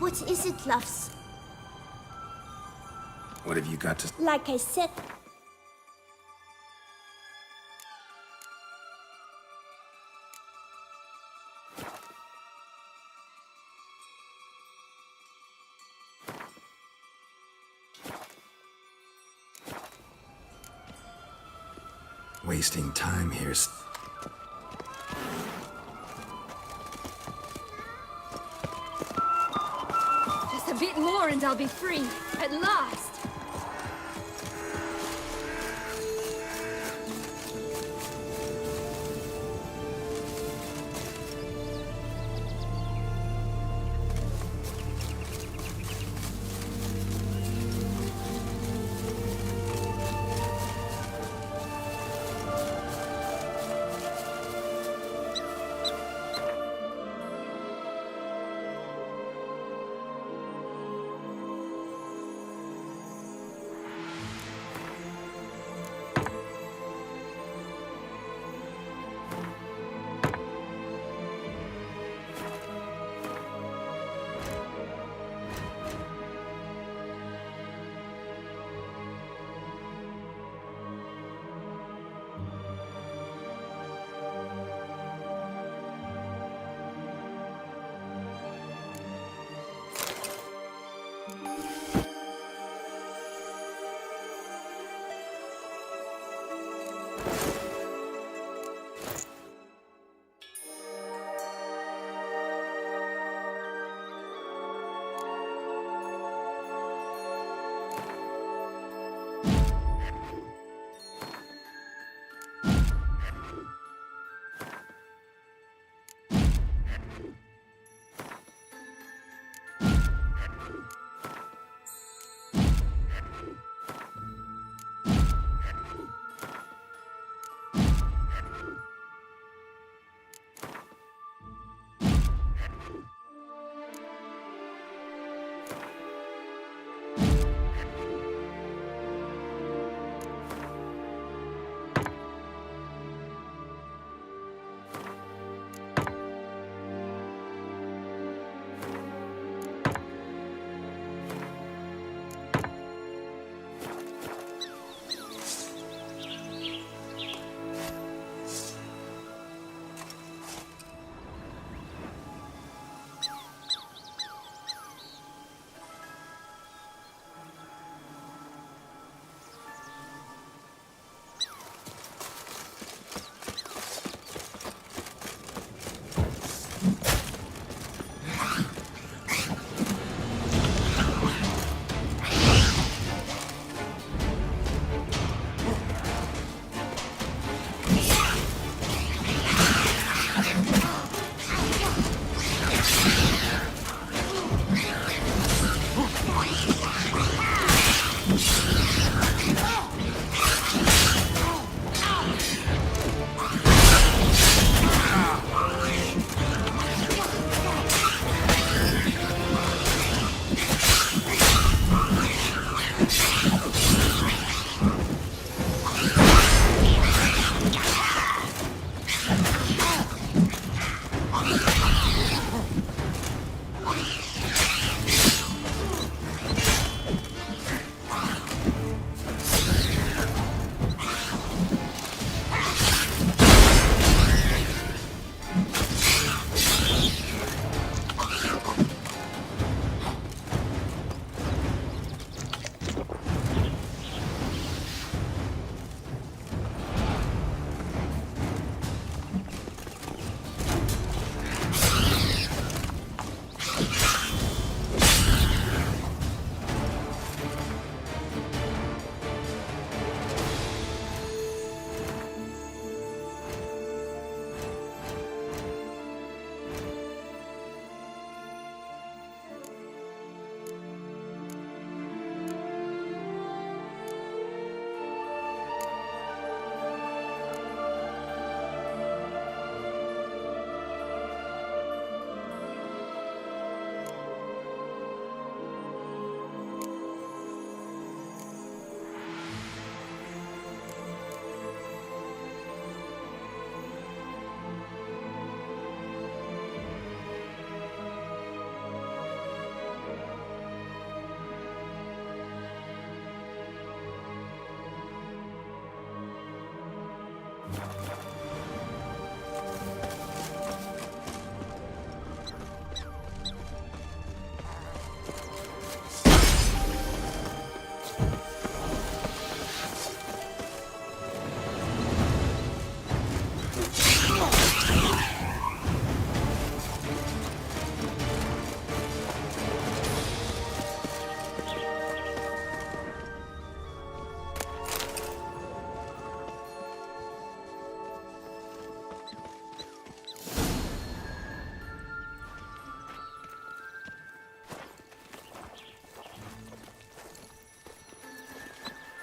What is it, loves? What have you got to... Like I said... Wasting time here. Just a bit more and I'll be free. At last!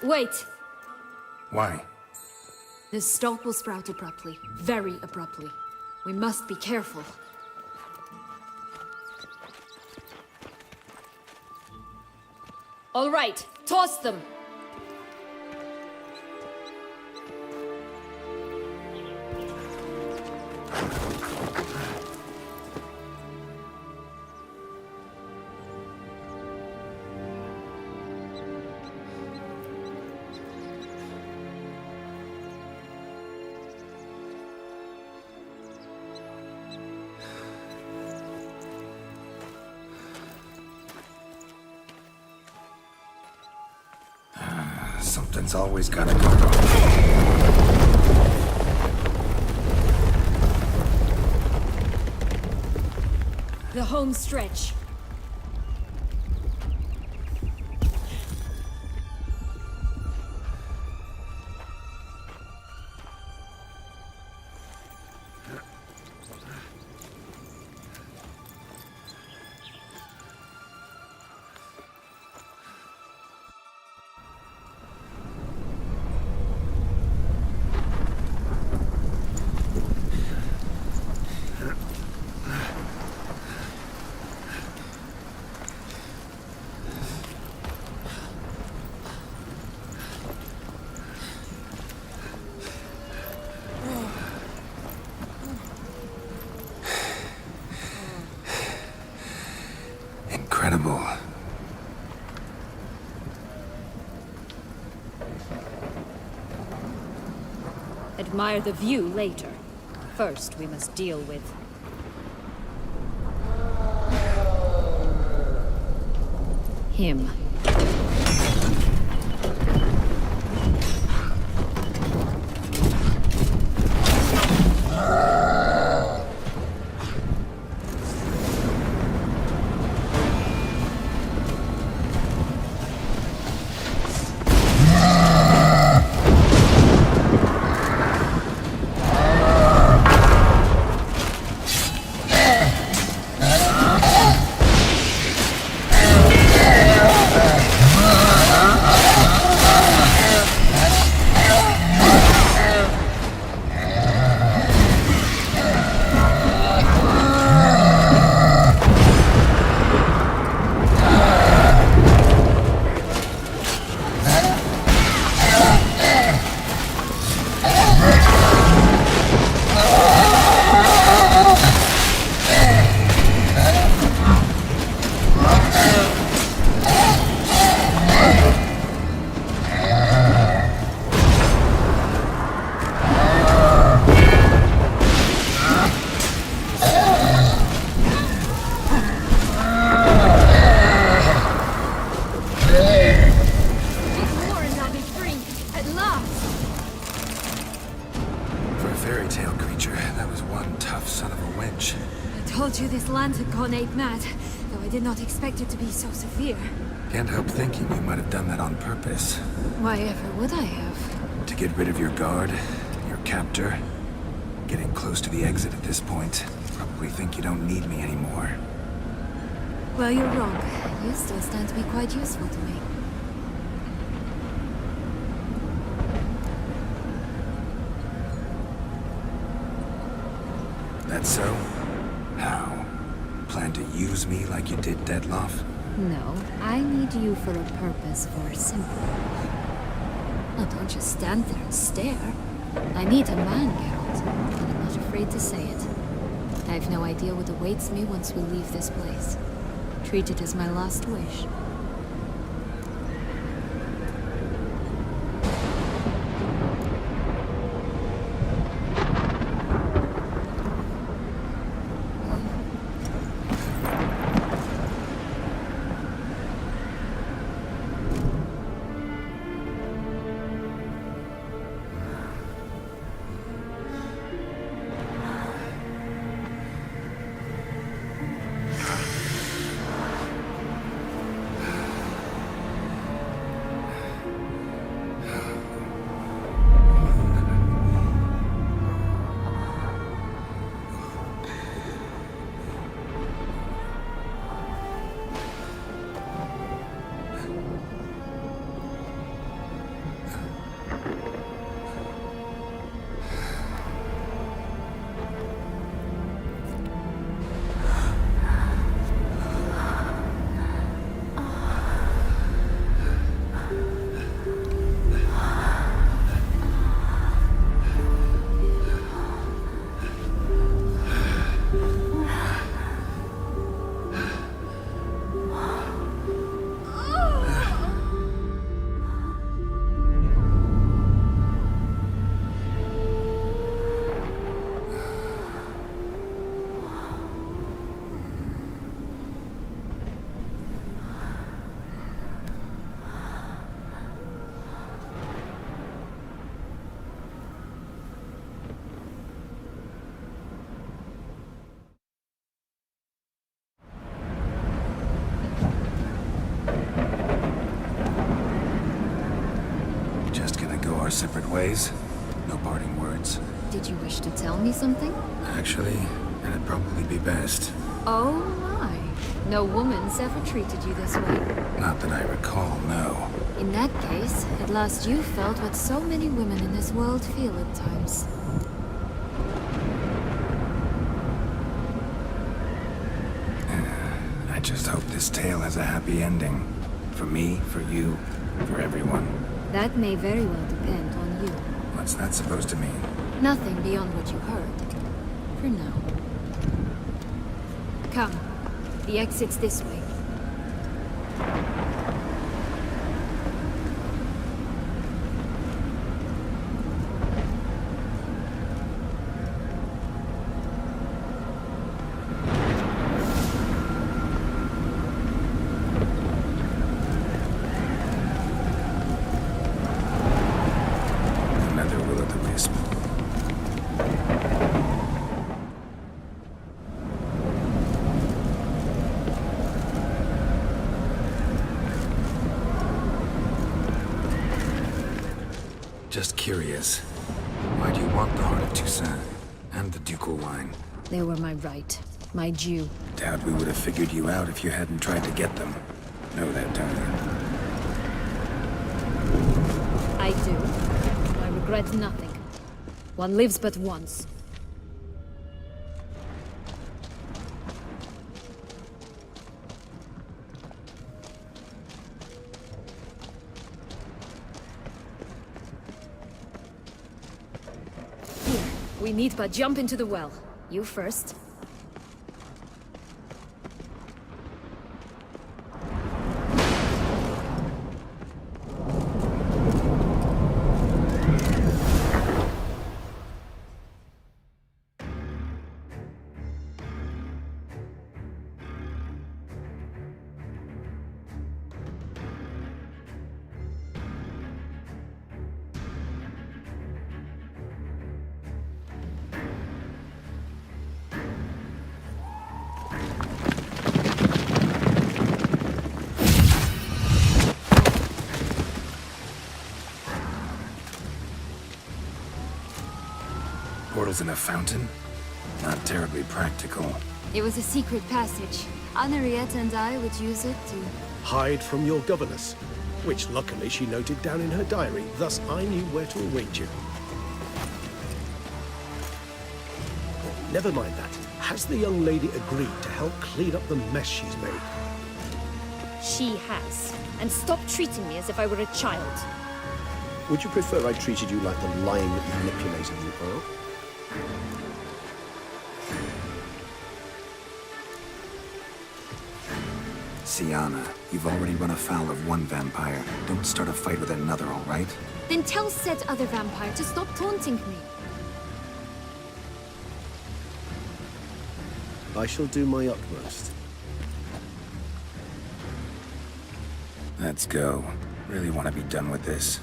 Wait! Why? The stalk will sprout abruptly. Very abruptly. We must be careful. All right, toss them! Something's always gotta go wrong. The home stretch. Incredible. Admire the view later. First, we must deal with... him. Though I did not expect it to be so severe. Can't help thinking you might have done that on purpose. Why ever would I have? To get rid of your guard, your captor. Getting close to the exit at this point. Probably think you don't need me anymore. Well, you're wrong. You still stand to be quite useful to me. That so? How? Plan to use me like you did Deadloff? No, I need you for a purpose for simple. Oh, don't just stand there and stare. I need a man, Geralt, and I'm not afraid to say it. I have no idea what awaits me once we leave this place. Treat it as my last wish. our separate ways. No parting words. Did you wish to tell me something? Actually, it'd probably be best. Oh my. No woman's ever treated you this way. Not that I recall, no. In that case, at last you felt what so many women in this world feel at times. I just hope this tale has a happy ending. For me, for you, for everyone. That may very well depend on you. What's that supposed to mean? Nothing beyond what you heard. For now. Come. The exit's this way. Another will-o'-the-wisp. Just curious. Why do you want the Heart of Toussaint and the ducal wine? They were my right. My due. Doubt we would have figured you out if you hadn't tried to get them. Know that, don't you? I do. I regret nothing. One lives but once. Here, we need but jump into the well. You first. Portals in a fountain? Not terribly practical. It was a secret passage. Henriette and I would use it to... Hide from your governess, which luckily she noted down in her diary, thus I knew where to await you. Never mind that. Has the young lady agreed to help clean up the mess she's made? She has. And stop treating me as if I were a child. Would you prefer I treated you like the lying manipulator you are? Sienna, you've already run afoul of one vampire. Don't start a fight with another, all right? Then tell said other vampire to stop taunting me. I shall do my utmost. Let's go. Really want to be done with this.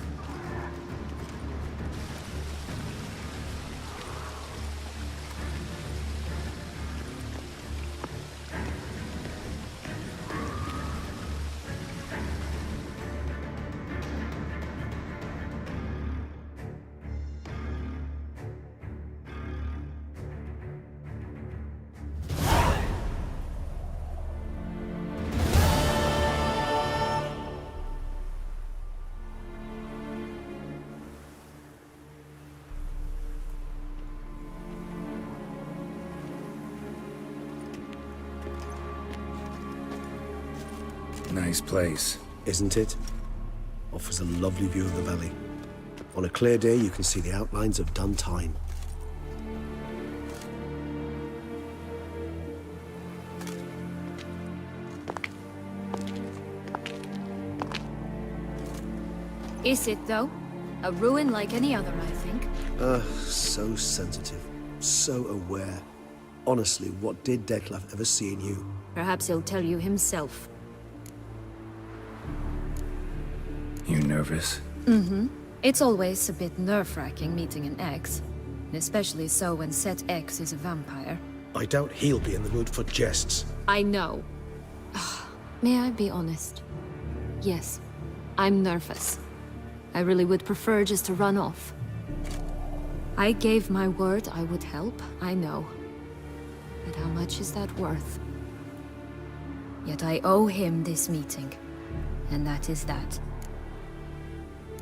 Nice place. Isn't it? Offers a lovely view of the valley. On a clear day, you can see the outlines of done time. Is it, though? A ruin like any other, I think. So sensitive. So aware. Honestly, what did Declaf ever see in you? Perhaps he'll tell you himself. You nervous? Mm-hmm. It's always a bit nerve-wracking meeting an ex. Especially so when set X is a vampire. I doubt he'll be in the mood for jests. I know. May I be honest? Yes, I'm nervous. I really would prefer just to run off. I gave my word I would help, I know. But how much is that worth? Yet I owe him this meeting. And that is that.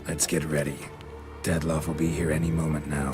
Let's get ready. Deadloff will be here any moment now.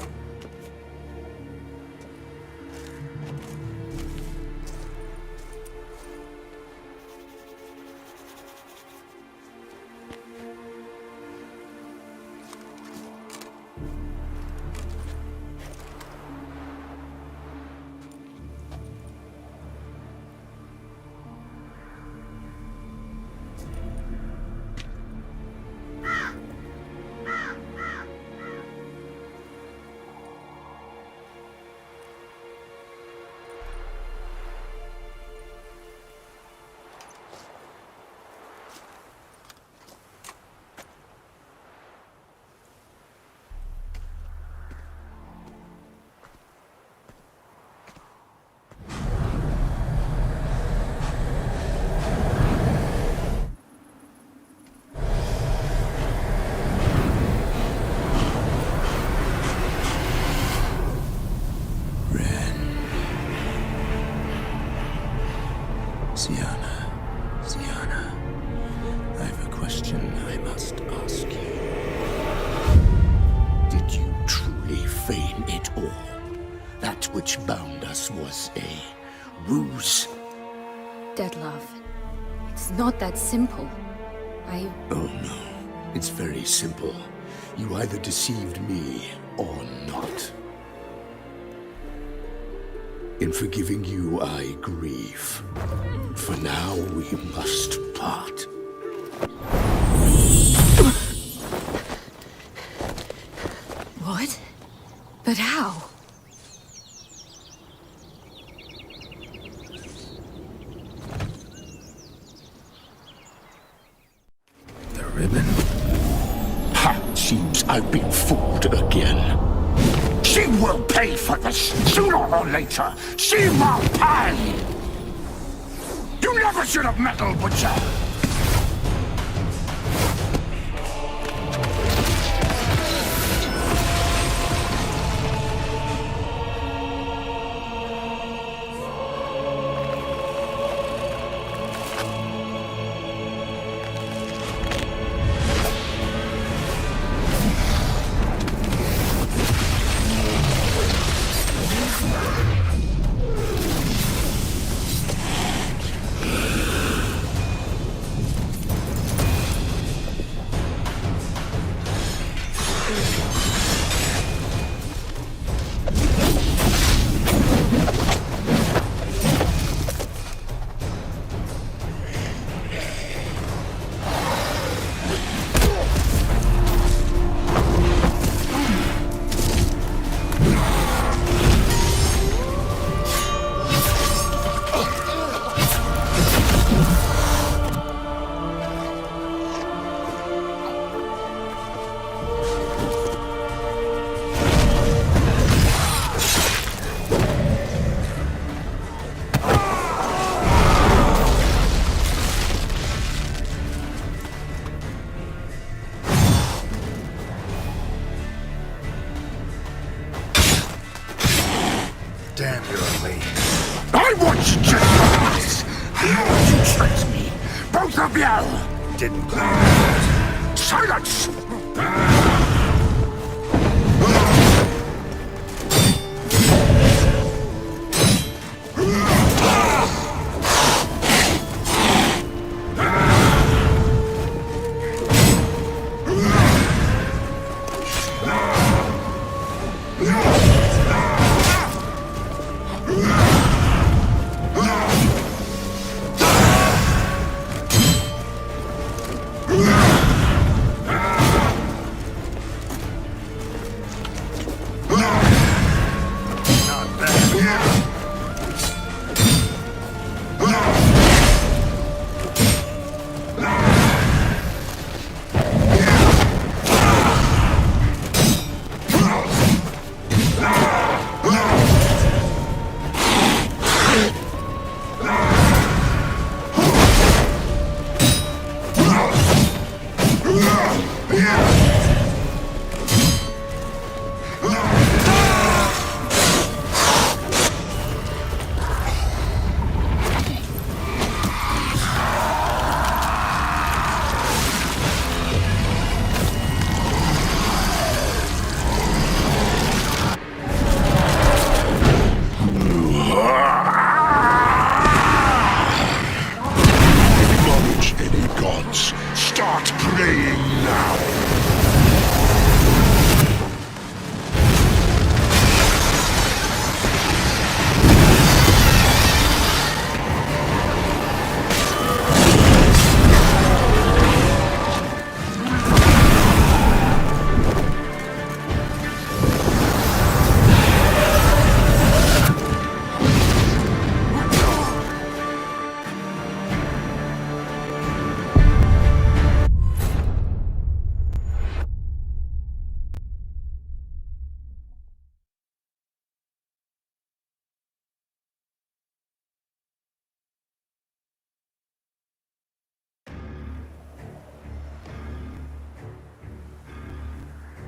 Sienna, I have a question I must ask you. Did you truly feign it all? That which bound us was a ruse? Deadloff, it's not that simple. Oh no, it's very simple. You either deceived me or not. In forgiving you, I grieve. For now, we must part. What? But how? The ribbon? Ha! Seems I've been fooled again. She will pay for this, sooner or later. She will pay! You never should have meddled, Butcher! Damn, you're late. I want you to pass! How you tricked me! Both of you! Didn't plan. Silence! Yeah.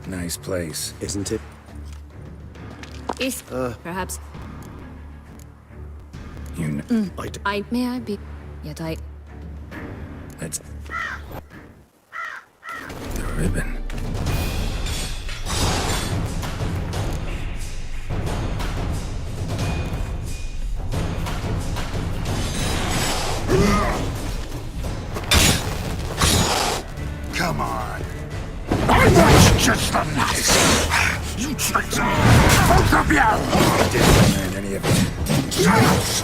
Nice place. Isn't it? Is perhaps You know, may I be? Yet I that's the ribbon. Come on. I was just the nice. You tricked me. Both of you. I didn't learn any of it. Silence.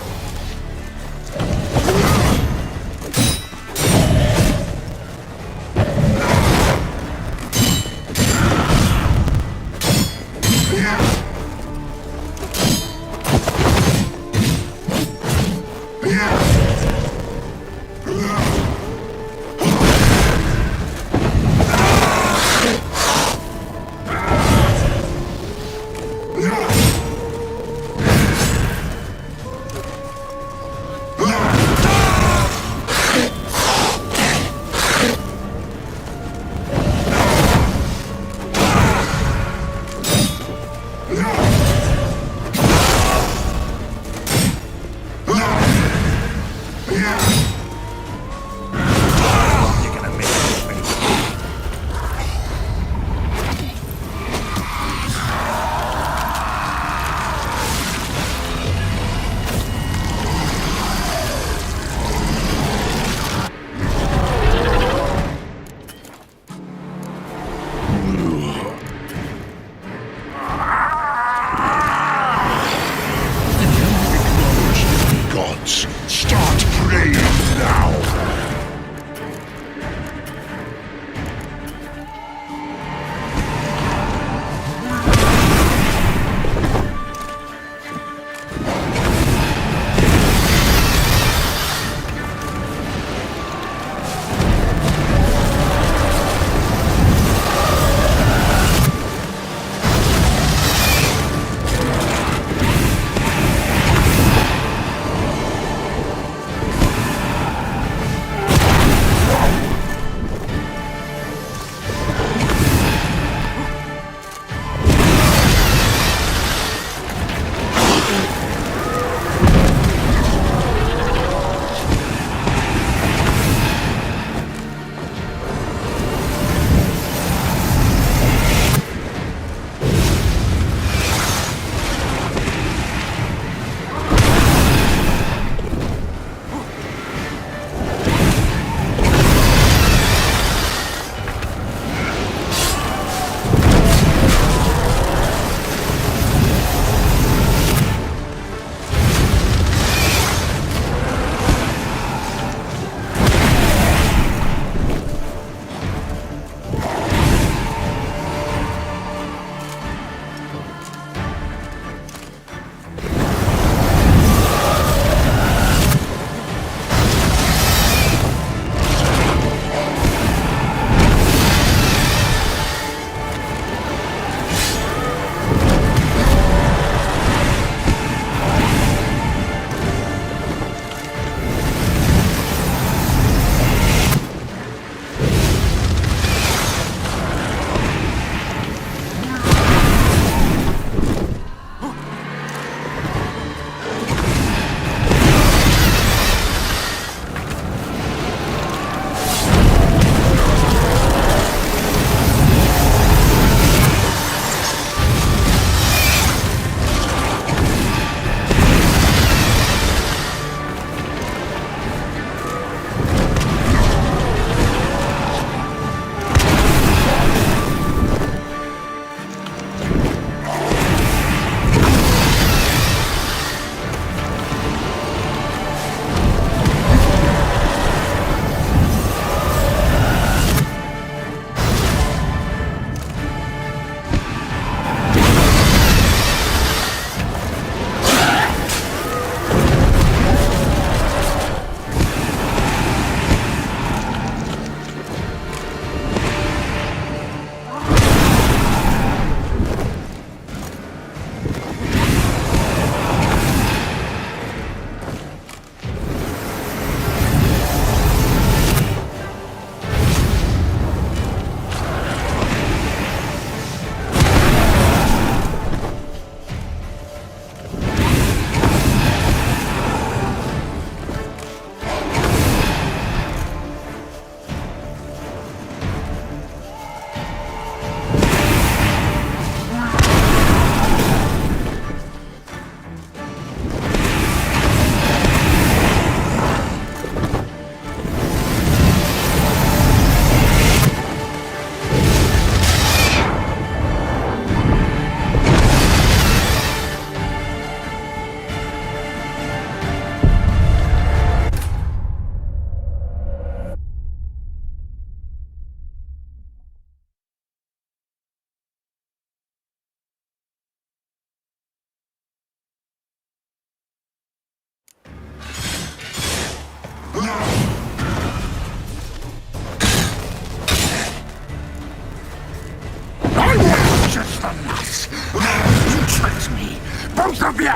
treacherous than us. You tricked me, both of you!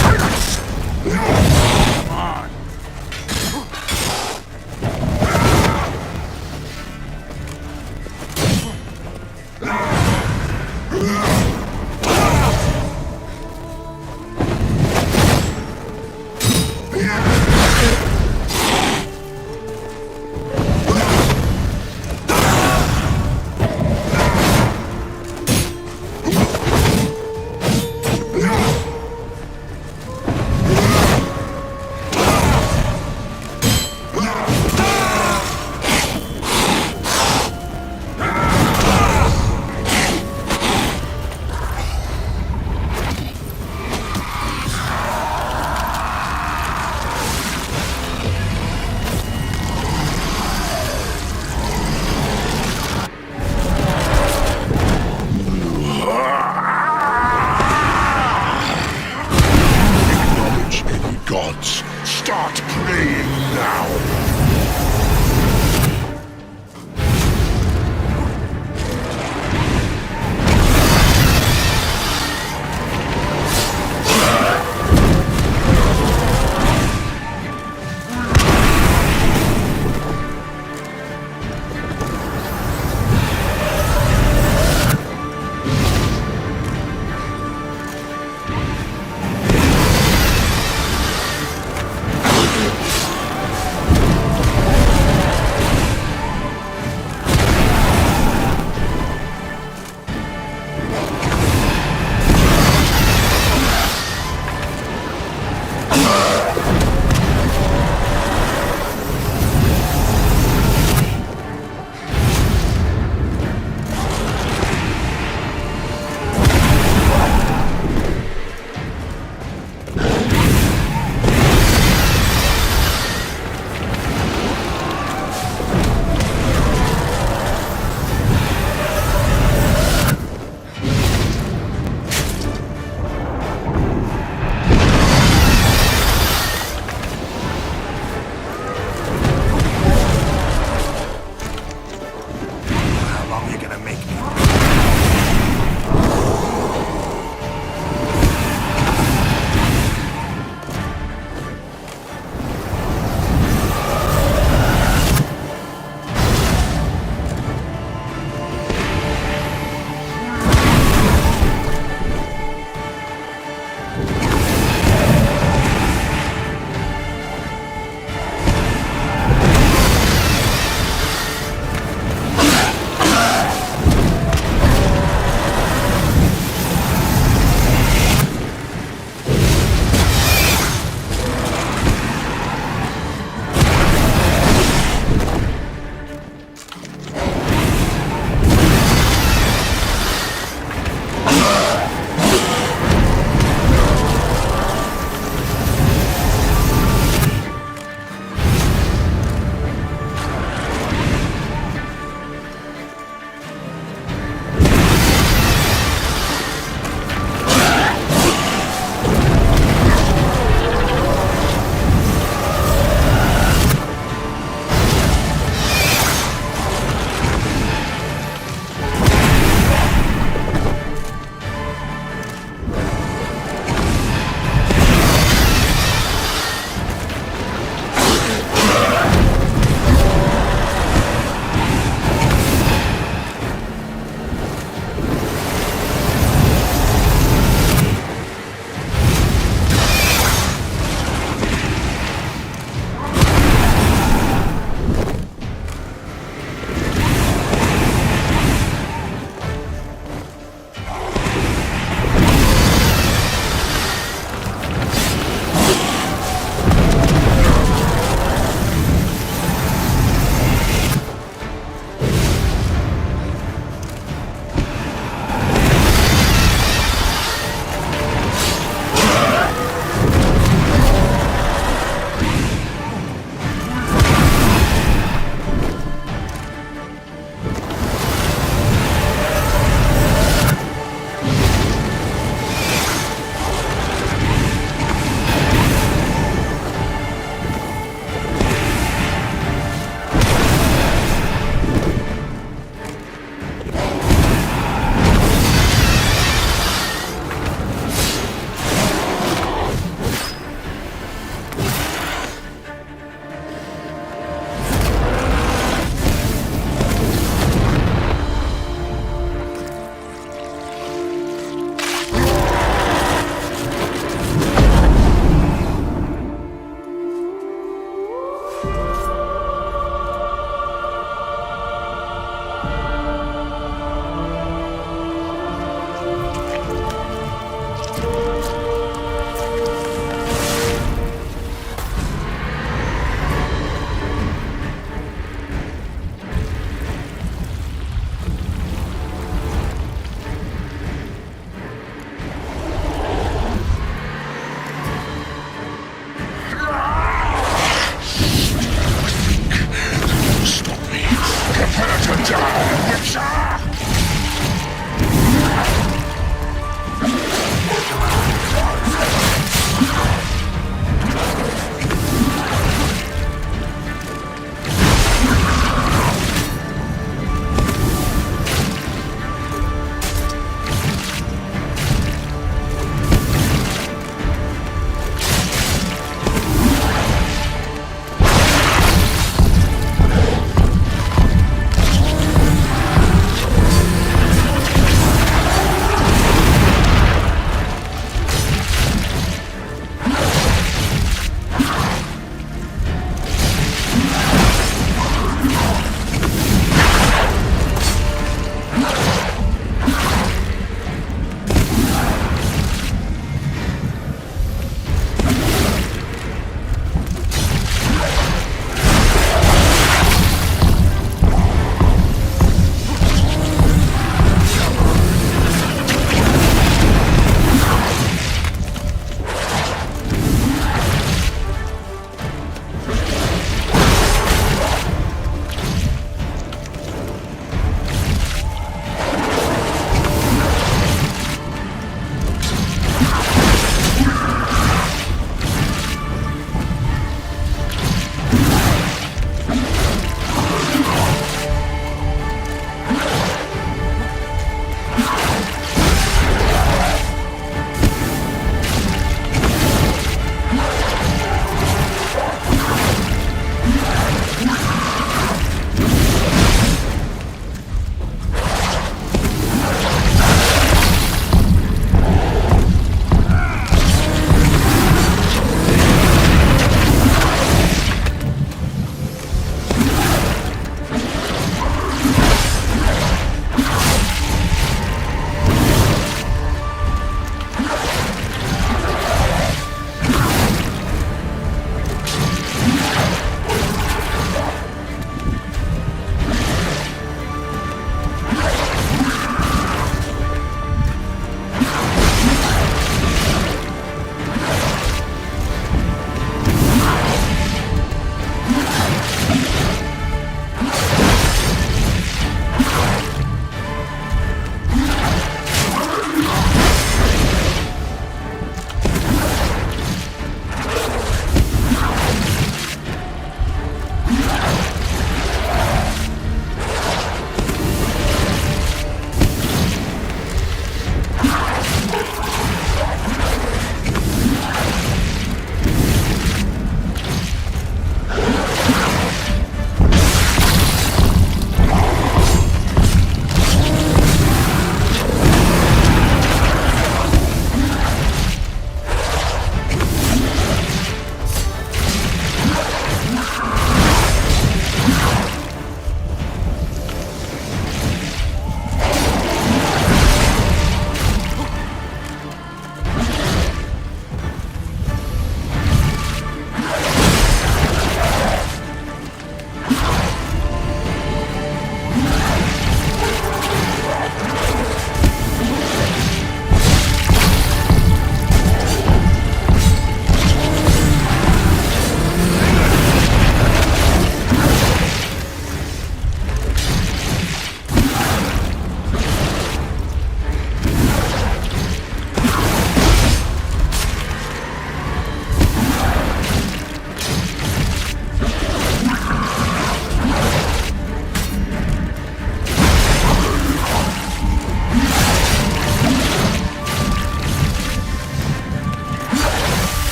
Silence! Come on.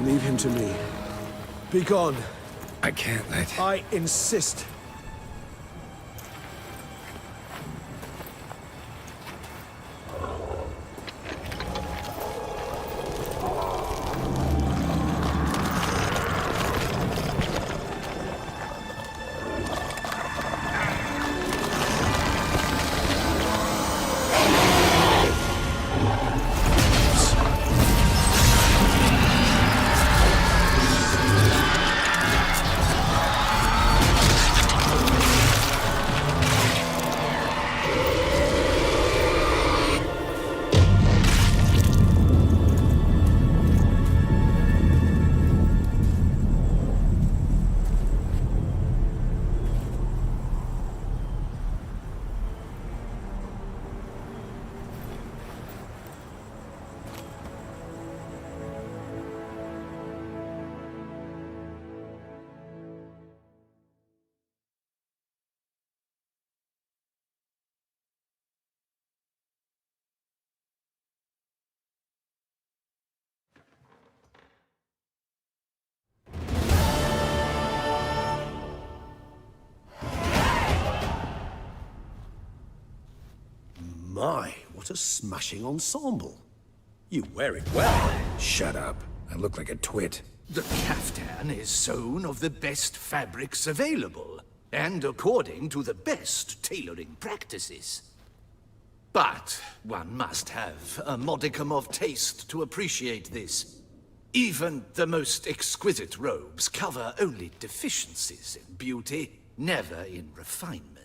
Leave him to me. Be gone. I can't let... I insist. My, what a smashing ensemble. You wear it well. Shut up. I look like a twit. The caftan is sewn of the best fabrics available, and according to the best tailoring practices. But one must have a modicum of taste to appreciate this. Even the most exquisite robes cover only deficiencies in beauty, never in refinement.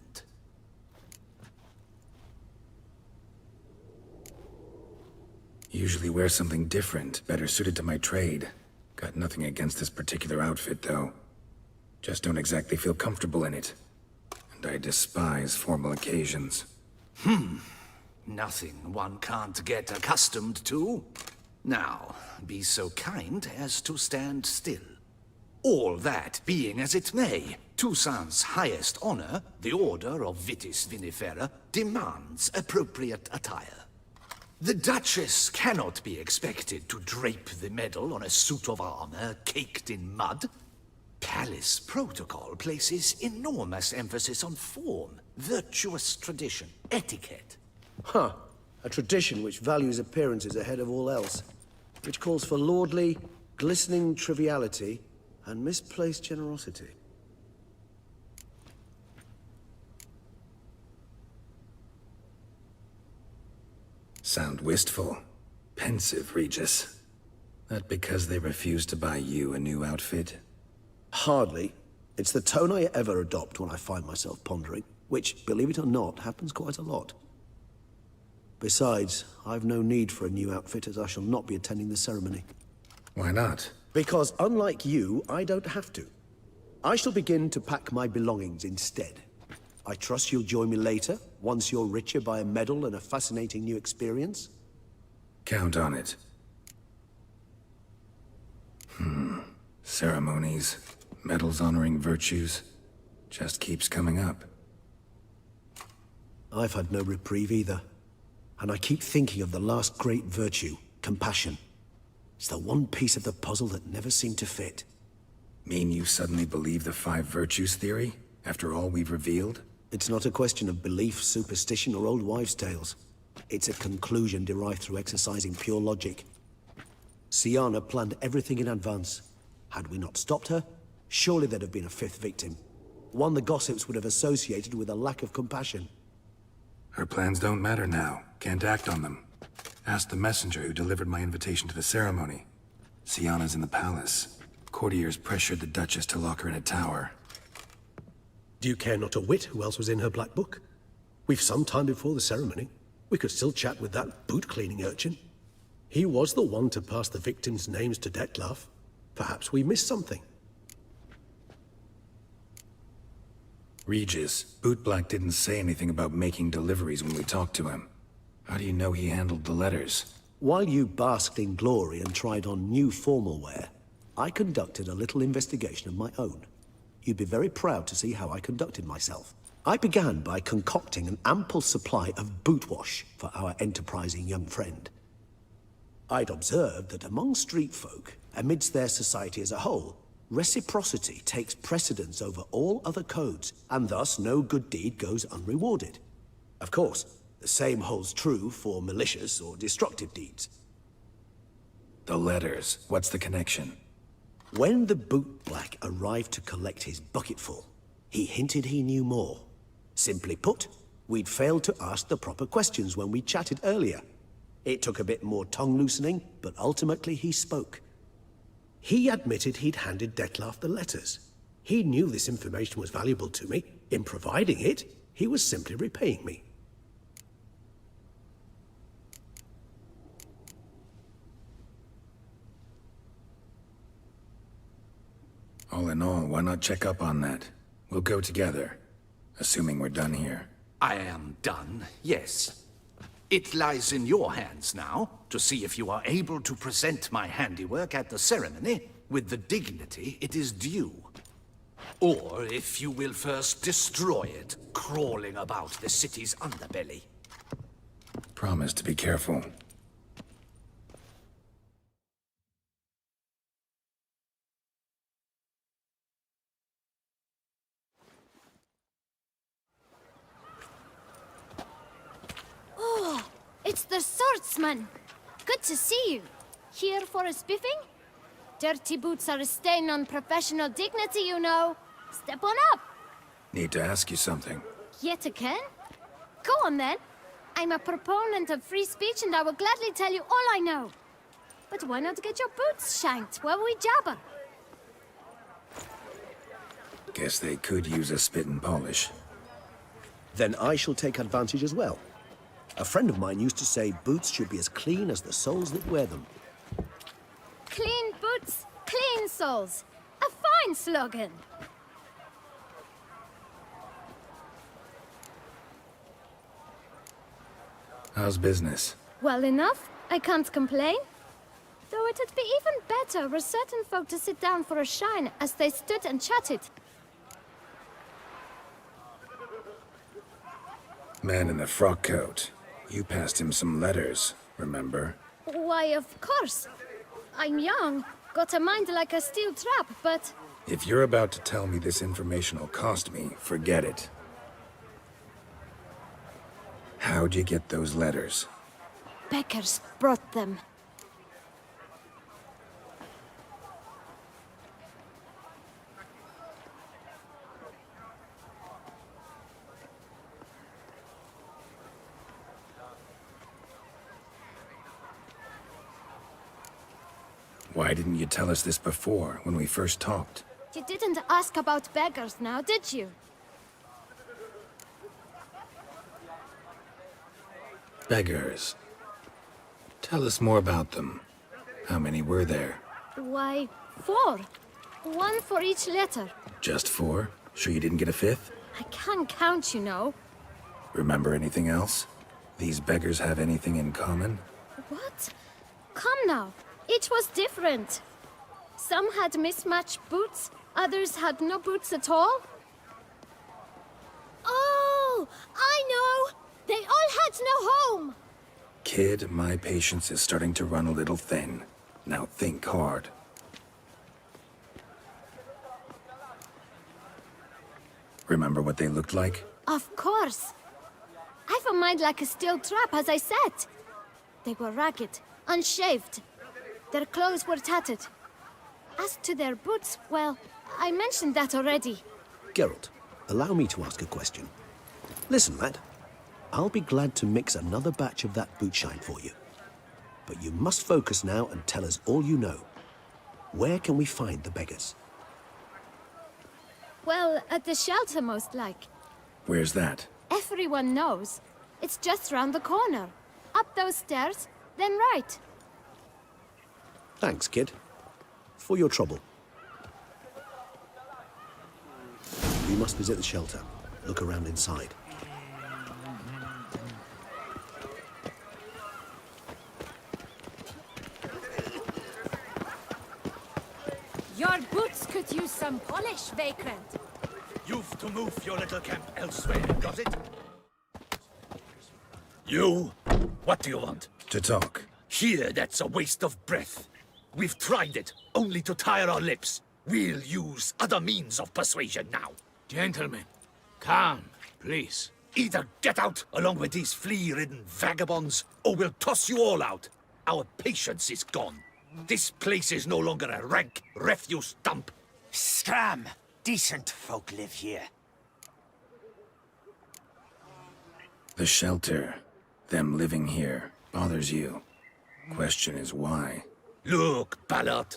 Usually wear something different, better suited to my trade. Got nothing against this particular outfit, though. Just don't exactly feel comfortable in it. And I despise formal occasions. Nothing one can't get accustomed to. Now, be so kind as to stand still. All that being as it may, Toussaint's highest honor, the Order of Vitis Vinifera, demands appropriate attire. The Duchess cannot be expected to drape the medal on a suit of armor caked in mud. Palace protocol places enormous emphasis on form, virtuous tradition, etiquette. Huh. A tradition which values appearances ahead of all else. Which calls for lordly, glistening triviality and misplaced generosity. Sound wistful. Pensive, Regis. That because they refuse to buy you a new outfit? Hardly. It's the tone I ever adopt when I find myself pondering, which, believe it or not, happens quite a lot. Besides, I've no need for a new outfit as I shall not be attending the ceremony. Why not? Because unlike you, I don't have to. I shall begin to pack my belongings instead. I trust you'll join me later, once you're richer by a medal and a fascinating new experience? Count on it. Ceremonies, medals honoring virtues, just keeps coming up. I've had no reprieve either. And I keep thinking of the last great virtue, compassion. It's the one piece of the puzzle that never seemed to fit. Mean you suddenly believe the 5 virtues theory, after all we've revealed? It's not a question of belief, superstition, or old wives' tales. It's a conclusion derived through exercising pure logic. Sienna planned everything in advance. Had we not stopped her, surely there'd have been a 5th victim. One the gossips would have associated with a lack of compassion. Her plans don't matter now. Can't act on them. Ask the messenger who delivered my invitation to the ceremony. Sienna's in the palace. Courtiers pressured the Duchess to lock her in a tower. Do you care not a whit who else was in her black book? We've some time before the ceremony. We could still chat with that boot-cleaning urchin. He was the one to pass the victims' names to Dettlaff. Perhaps we missed something. Regis, Bootblack didn't say anything about making deliveries when we talked to him. How do you know he handled the letters? While you basked in glory and tried on new formal wear, I conducted a little investigation of my own. You'd be very proud to see how I conducted myself. I began by concocting an ample supply of boot wash for our enterprising young friend. I'd observed that among street folk, amidst their society as a whole, reciprocity takes precedence over all other codes, and thus no good deed goes unrewarded. Of course, the same holds true for malicious or destructive deeds. The letters. What's the connection? When the bootblack arrived to collect his bucketful, he hinted he knew more. Simply put, we'd failed to ask the proper questions when we chatted earlier. It took a bit more tongue-loosening, but ultimately he spoke. He admitted he'd handed Dettlaff the letters. He knew this information was valuable to me. In providing it, he was simply repaying me. All in all, why not check up on that? We'll go together, assuming we're done here. I am done, yes. It lies in your hands now to see if you are able to present my handiwork at the ceremony with the dignity it is due. Or if you will first destroy it, crawling about the city's underbelly. Promise to be careful. It's the swordsman. Good to see you. Here for a spiffing? Dirty boots are a stain on professional dignity, you know. Step on up. Need to ask you something. Yet again? Go on then. I'm a proponent of free speech and I will gladly tell you all I know. But why not get your boots shanked while we jabber? Guess they could use a spit and polish. Then I shall take advantage as well. A friend of mine used to say boots should be as clean as the soles that wear them. Clean boots, clean soles. A fine slogan. How's business? Well enough. I can't complain. Though it'd be even better were certain folk to sit down for a shine as they stood and chatted. Man in the frock coat. You passed him some letters, remember? Why, of course. I'm young, got a mind like a steel trap, but... If you're about to tell me this information will cost me, forget it. How'd you get those letters? Beggars brought them. Why didn't you tell us this before, when we first talked? You didn't ask about beggars now, did you? Beggars. Tell us more about them. How many were there? Why, 4. 1 for each letter. Just 4? Sure you didn't get a 5th? I can't count, you know. Remember anything else? These beggars have anything in common? What? Come now. Each was different. Some had mismatched boots, others had no boots at all. Oh, I know! They all had no home! Kid, my patience is starting to run a little thin. Now think hard. Remember what they looked like? Of course. I've a mind like a steel trap, as I said. They were ragged, unshaved. Their clothes were tattered. As to their boots, well, I mentioned that already. Geralt, allow me to ask a question. Listen, lad. I'll be glad to mix another batch of that boot shine for you. But you must focus now and tell us all you know. Where can we find the beggars? Well, at the shelter, most like. Where's that? Everyone knows. It's just round the corner. Up those stairs, then right. Thanks, kid. For your trouble. We must visit the shelter. Look around inside. Your boots could use some polish, Vagrant. You've to move your little camp elsewhere, got it? You? What do you want? To talk. Here, that's a waste of breath. We've tried it, only to tire our lips. We'll use other means of persuasion now. Gentlemen, calm, please. Either get out along with these flea-ridden vagabonds, or we'll toss you all out. Our patience is gone. This place is no longer a rank refuse dump. Scram! Decent folk live here. The shelter, them living here, bothers you. Question is why? Look, Ballard.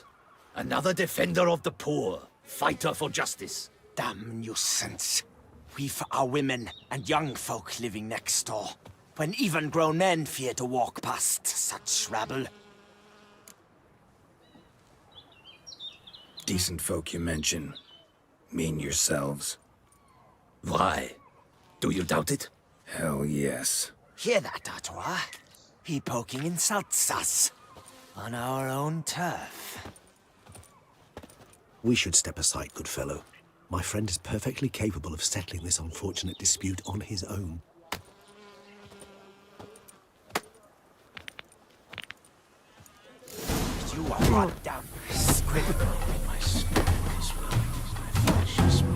Another defender of the poor. Fighter for justice. Damn nuisance. We've our women and young folk living next door, when even grown men fear to walk past such rabble. Decent folk you mention. Mean yourselves? Why? Do you doubt it? Hell yes. Hear that, Artois? He poking insults us. On our own turf. We should step aside, good fellow. My friend is perfectly capable of settling this unfortunate dispute on his own. You are one damn squid. My spirit is willing, my flesh is weak.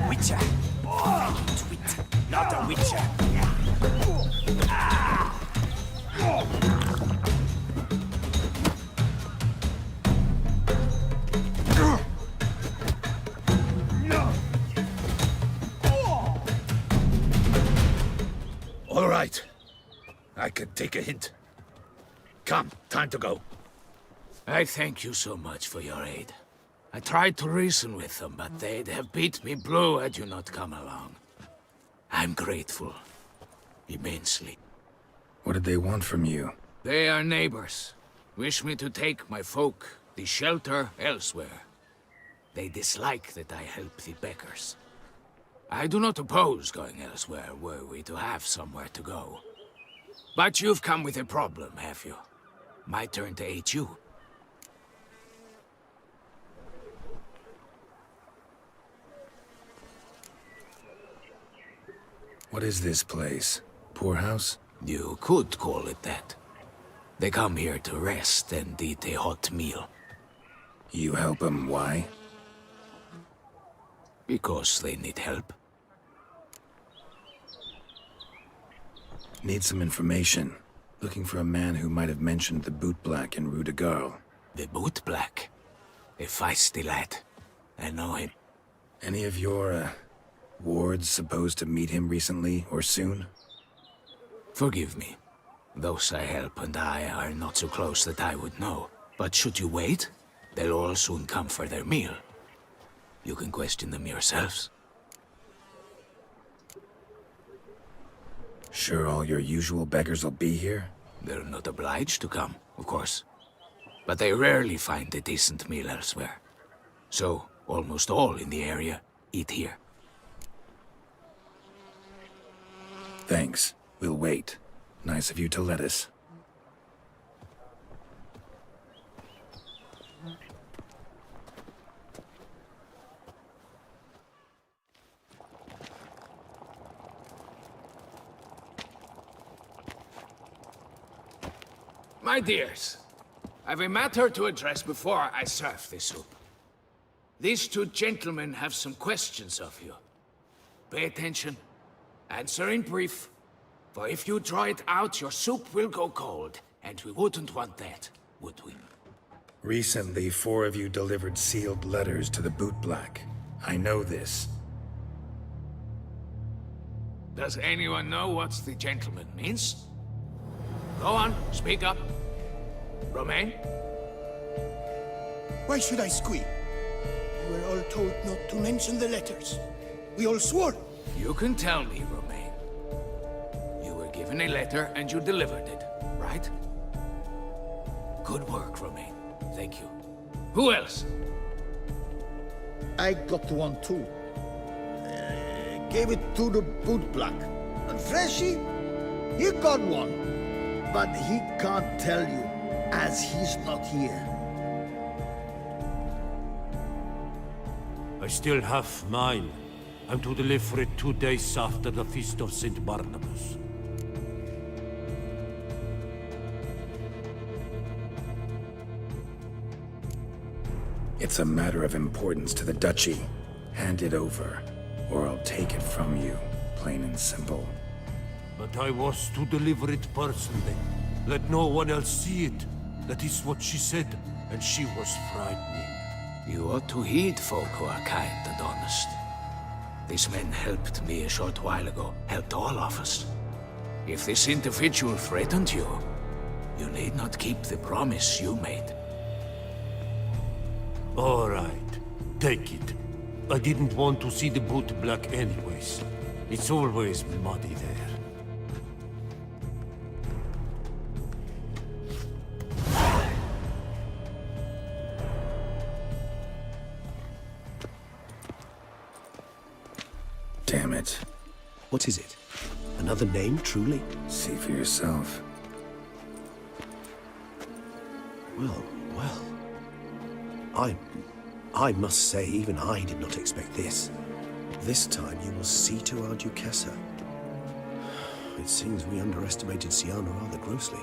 Witcher. Twit, not a witcher. All right. I can take a hint. Come, time to go. I thank you so much for your aid. I tried to reason with them, but they'd have beat me blue had you not come along. I'm grateful. Immensely. What did they want from you? They are neighbors. Wish me to take my folk, the shelter, elsewhere. They dislike that I help the beggars. I do not oppose going elsewhere, were we to have somewhere to go. But you've come with a problem, have you? My turn to aid you. What is this place? Poorhouse? You could call it that. They come here to rest and eat a hot meal. You help them, why? Because they need help. Need some information. Looking for a man who might have mentioned the boot black in Rue de Garl. The boot black. A feisty lad. I know him. Any of your, wards supposed to meet him recently or soon? Forgive me. Those I help and I are not so close that I would know. But should you wait, they'll all soon come for their meal. You can question them yourselves. Sure all your usual beggars will be here? They're not obliged to come, of course. But they rarely find a decent meal elsewhere. So, almost all in the area eat here. Thanks. We'll wait. Nice of you to let us. My dears, I've a matter to address before I serve the soup. These two gentlemen have some questions of you. Pay attention. Answer in brief. For if you draw it out, your soup will go cold, and we wouldn't want that, would we? Recently, 4 of you delivered sealed letters to the boot black. I know this. Does anyone know what the gentleman means? Go on, speak up. Romain? Why should I squeal? We were all told not to mention the letters. We all swore. You can tell me, Romain. You were given a letter and you delivered it, right? Good work, Romain. Thank you. Who else? I got one too. Gave it to the bootblack. And Freshy, he got one. But he can't tell you, as he's not here. I still have mine. I'm to deliver it 2 days after the Feast of St. Barnabas. It's a matter of importance to the Duchy. Hand it over, or I'll take it from you, plain and simple. But I was to deliver it personally. Let no one else see it. That is what she said, and she was frightening. You ought to heed folk who are kind and honest. These men helped me a short while ago, helped all of us. If this individual threatened you, you need not keep the promise you made. All right, take it. I didn't want to see the bootblack anyways. It's always muddy there. Damn it. What is it? Another name, truly? See for yourself. Well, well. I must say, even I did not expect this. This time you will see to our Duchessa. It seems we underestimated Siana rather grossly.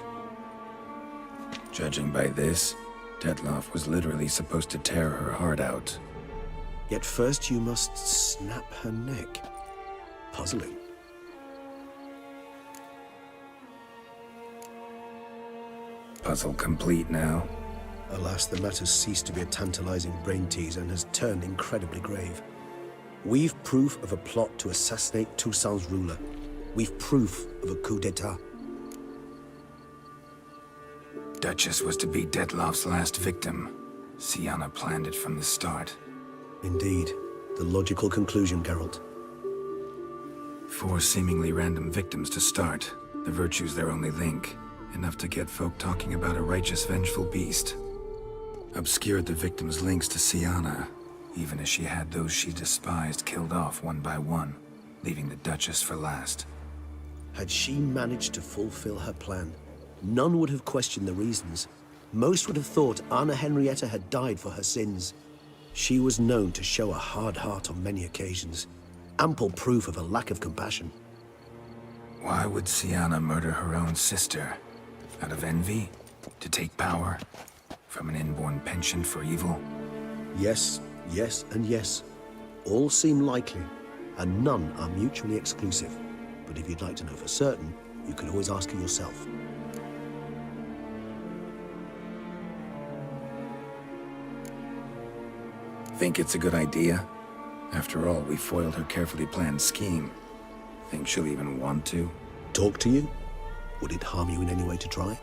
Judging by this, Detloff was literally supposed to tear her heart out. Yet first you must snap her neck. Puzzling. Puzzle complete now. Alas, the matter's ceased to be a tantalizing brain teaser and has turned incredibly grave. We've proof of a plot to assassinate Toussaint's ruler. We've proof of a coup d'etat. Duchess was to be Detloff's last victim. Siana planned it from the start. Indeed. The logical conclusion, Geralt. 4 seemingly random victims to start. The virtue's their only link. Enough to get folk talking about a righteous, vengeful beast. Obscured the victims' links to Siana, even as she had those she despised killed off one by one, leaving the Duchess for last. Had she managed to fulfill her plan, none would have questioned the reasons. Most would have thought Anna Henrietta had died for her sins. She was known to show a hard heart on many occasions. Ample proof of a lack of compassion. Why would Siana murder her own sister? Out of envy? To take power? From an inborn penchant for evil? Yes, yes, and yes. All seem likely, and none are mutually exclusive. But if you'd like to know for certain, you could always ask her yourself. Think it's a good idea? After all, we foiled her carefully planned scheme. Think she'll even want to? Talk to you? Would it harm you in any way to try?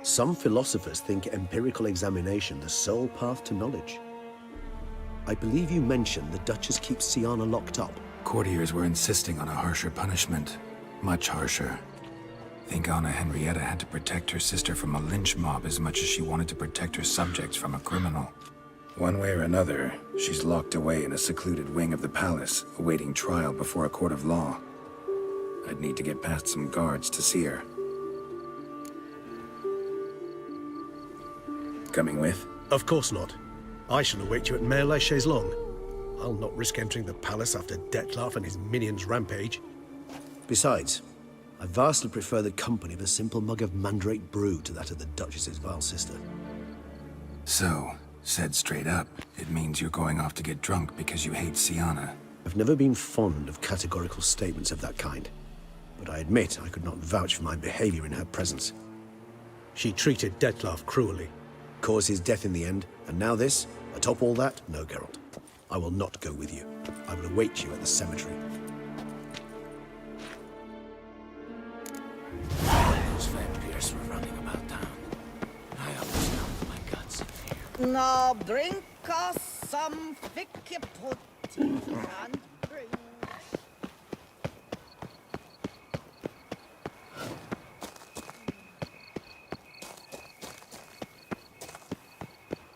Some philosophers think empirical examination the sole path to knowledge. I believe you mentioned the Duchess keeps Siana locked up. Courtiers were insisting on a harsher punishment. Much harsher. Think Anna Henrietta had to protect her sister from a lynch mob as much as she wanted to protect her subjects from a criminal. One way or another, she's locked away in a secluded wing of the palace, awaiting trial before a court of law. I'd need to get past some guards to see her. Coming with? Of course not. I shall await you at Mère Chaise-Longue. I'll not risk entering the palace after Detloff and his minions rampage. Besides, I vastly prefer the company of a simple mug of mandrake brew to that of the Duchess's vile sister. So, said straight up, it means you're going off to get drunk because you hate Siana. I've never been fond of categorical statements of that kind, but I admit I could not vouch for my behavior in her presence. She treated Detloff cruelly. Caused his death in the end, and now this? Atop all that? No, Geralt. I will not go with you. I will await you at the cemetery. Those vampires were running about town. I almost dumped my guts in here. Now drink us some thick pudding and drink.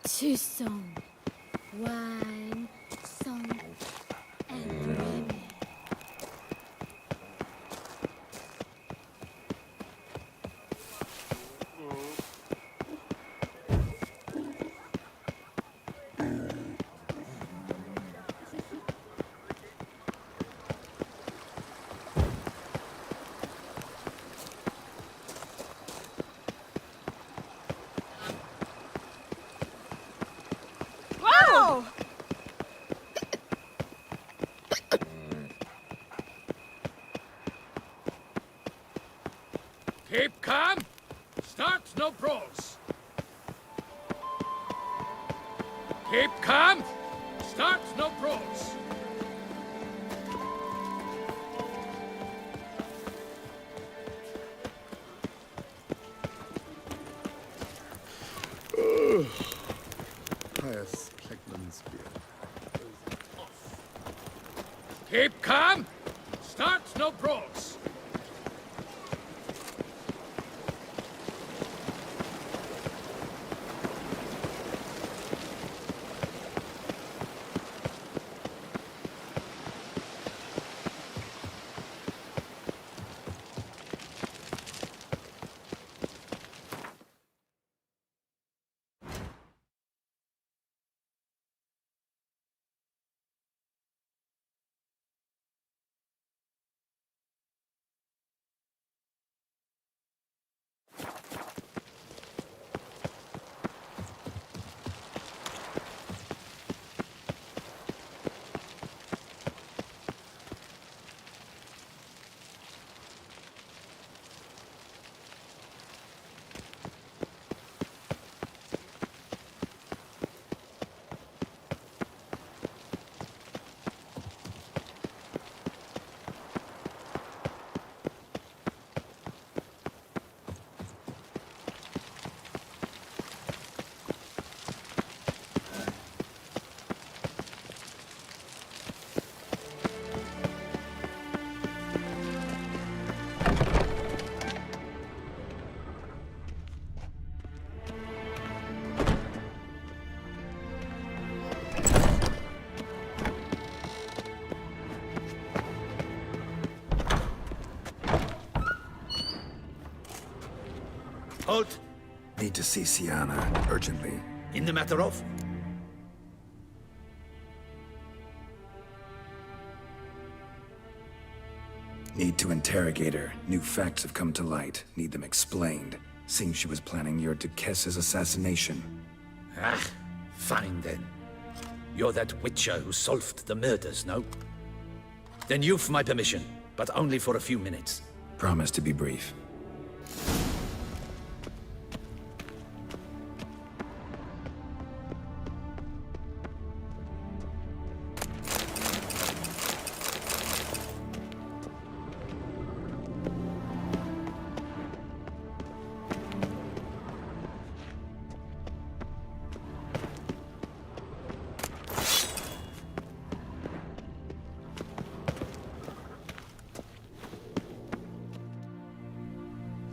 Two song, wine, song, and brandy. Keep calm. Start no brawls. Keep calm. Start no brawls. Keep calm. Start no brawls. Halt! Need to see Sienna, urgently. In the matter of? Need to interrogate her. New facts have come to light. Need them explained. Seems she was planning your Duquesse's assassination. Ah, fine then. You're that witcher who solved the murders, no? Then you've my permission, but only for a few minutes. Promise to be brief.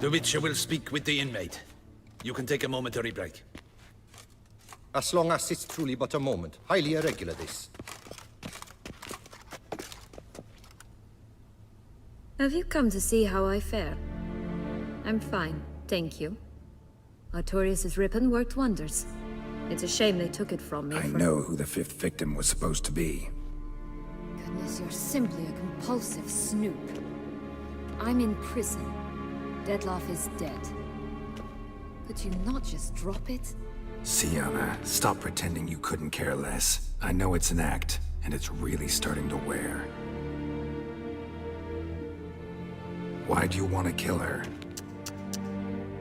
The Witcher will speak with the inmate. You can take a momentary break. As long as it's truly but a moment. Highly irregular, this. Have you come to see how I fare? I'm fine, thank you. Artorius' ribbon worked wonders. It's a shame they took it from me. I know who the fifth victim was supposed to be. Goodness, you're simply a compulsive snoop. I'm in prison. Dettlaff is dead. Could you not just drop it? Sienna, stop pretending you couldn't care less. I know it's an act, and it's really starting to wear. Why do you want to kill her?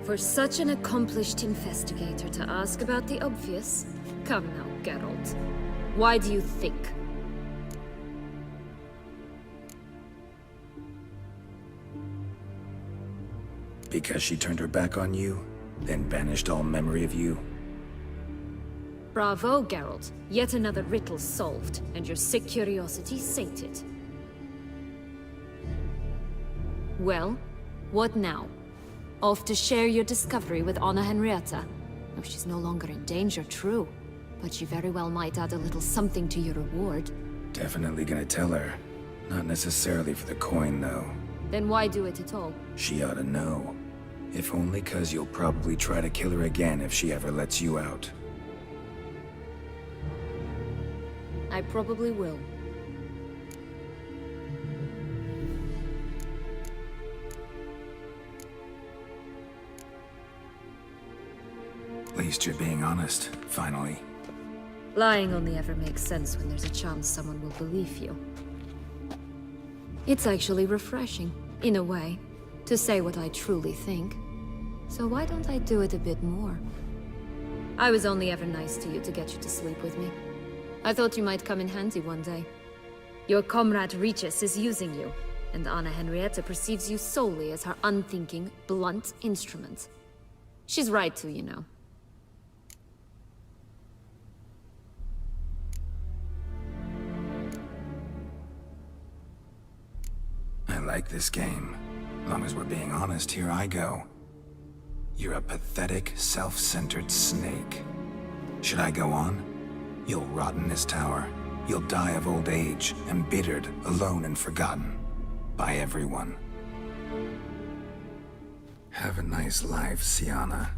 For such an accomplished investigator to ask about the obvious? Come now, Geralt. Why do you think? Because she turned her back on you, then banished all memory of you? Bravo, Geralt. Yet another riddle solved, and your sick curiosity sated. Well, what now? Off to share your discovery with Anna Henrietta? Oh, she's no longer in danger, true. But she very well might add a little something to your reward. Definitely gonna tell her. Not necessarily for the coin, though. Then why do it at all? She ought to know. If only 'cause you'll probably try to kill her again if she ever lets you out. I probably will. At least you're being honest, finally. Lying only ever makes sense when there's a chance someone will believe you. It's actually refreshing, in a way, to say what I truly think. So why don't I do it a bit more? I was only ever nice to you to get you to sleep with me. I thought you might come in handy one day. Your comrade Regis is using you, and Anna Henrietta perceives you solely as her unthinking, blunt instrument. She's right to, you know. I like this game. Long as we're being honest, here I go. You're a pathetic, self-centered snake. Should I go on? You'll rot in this tower. You'll die of old age, embittered, alone, and forgotten. By everyone. Have a nice life, Sienna.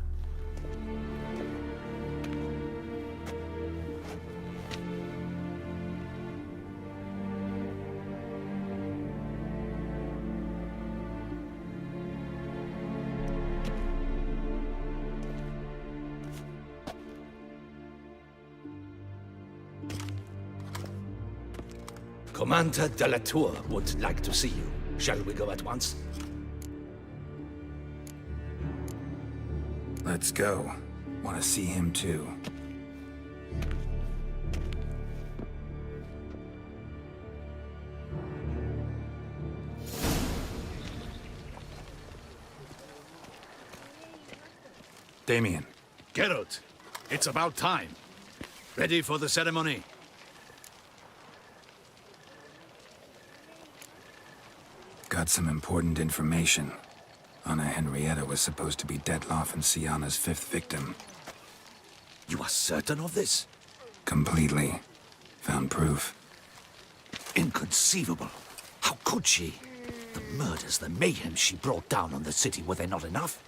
Commander de la Tour would like to see you. Shall we go at once? Let's go. Want to see him too. Damien. Geralt, it's about time. Ready for the ceremony? Got some important information. Anna Henrietta was supposed to be Detloff and Sienna's 5th victim. You are certain of this? Completely. Found proof. Inconceivable. How could she? The murders, the mayhem she brought down on the city, were they not enough?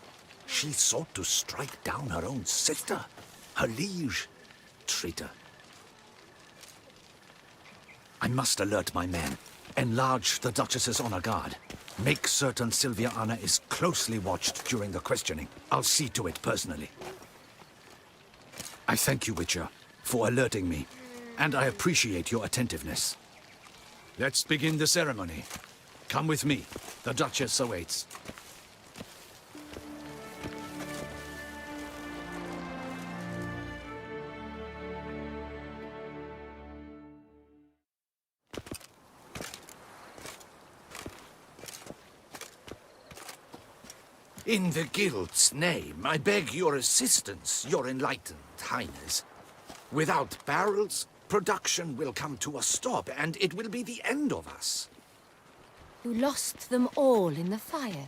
She sought to strike down her own sister, her liege. Traitor. I must alert my men. Enlarge the Duchess's honor guard. Make certain Sylvia Anna is closely watched during the questioning. I'll see to it personally. I thank you, Witcher, for alerting me, and I appreciate your attentiveness. Let's begin the ceremony. Come with me. The Duchess awaits. In the Guild's name, I beg your assistance, your enlightened highness. Without barrels, production will come to a stop, and it will be the end of us. You lost them all in the fire.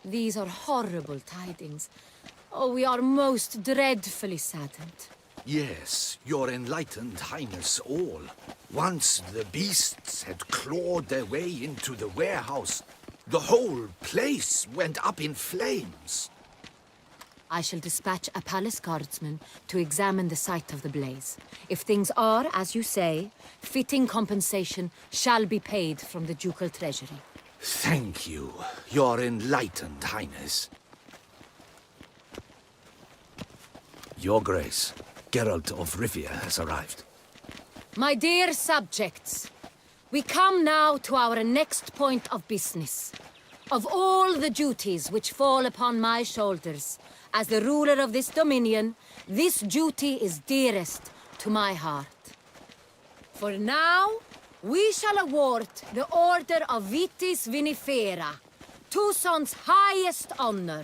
These are horrible tidings. Oh, we are most dreadfully saddened. Yes, your enlightened highness all. Once the beasts had clawed their way into the warehouse, the whole place went up in flames. I shall dispatch a palace guardsman to examine the site of the blaze. If things are, as you say, fitting compensation shall be paid from the ducal treasury. Thank you, your enlightened highness. Your Grace, Geralt of Rivia has arrived. My dear subjects, we come now to our next point of business. Of all the duties which fall upon my shoulders, as the ruler of this dominion, this duty is dearest to my heart. For now, we shall award the Order of Vitis Vinifera Toussaint's highest honor.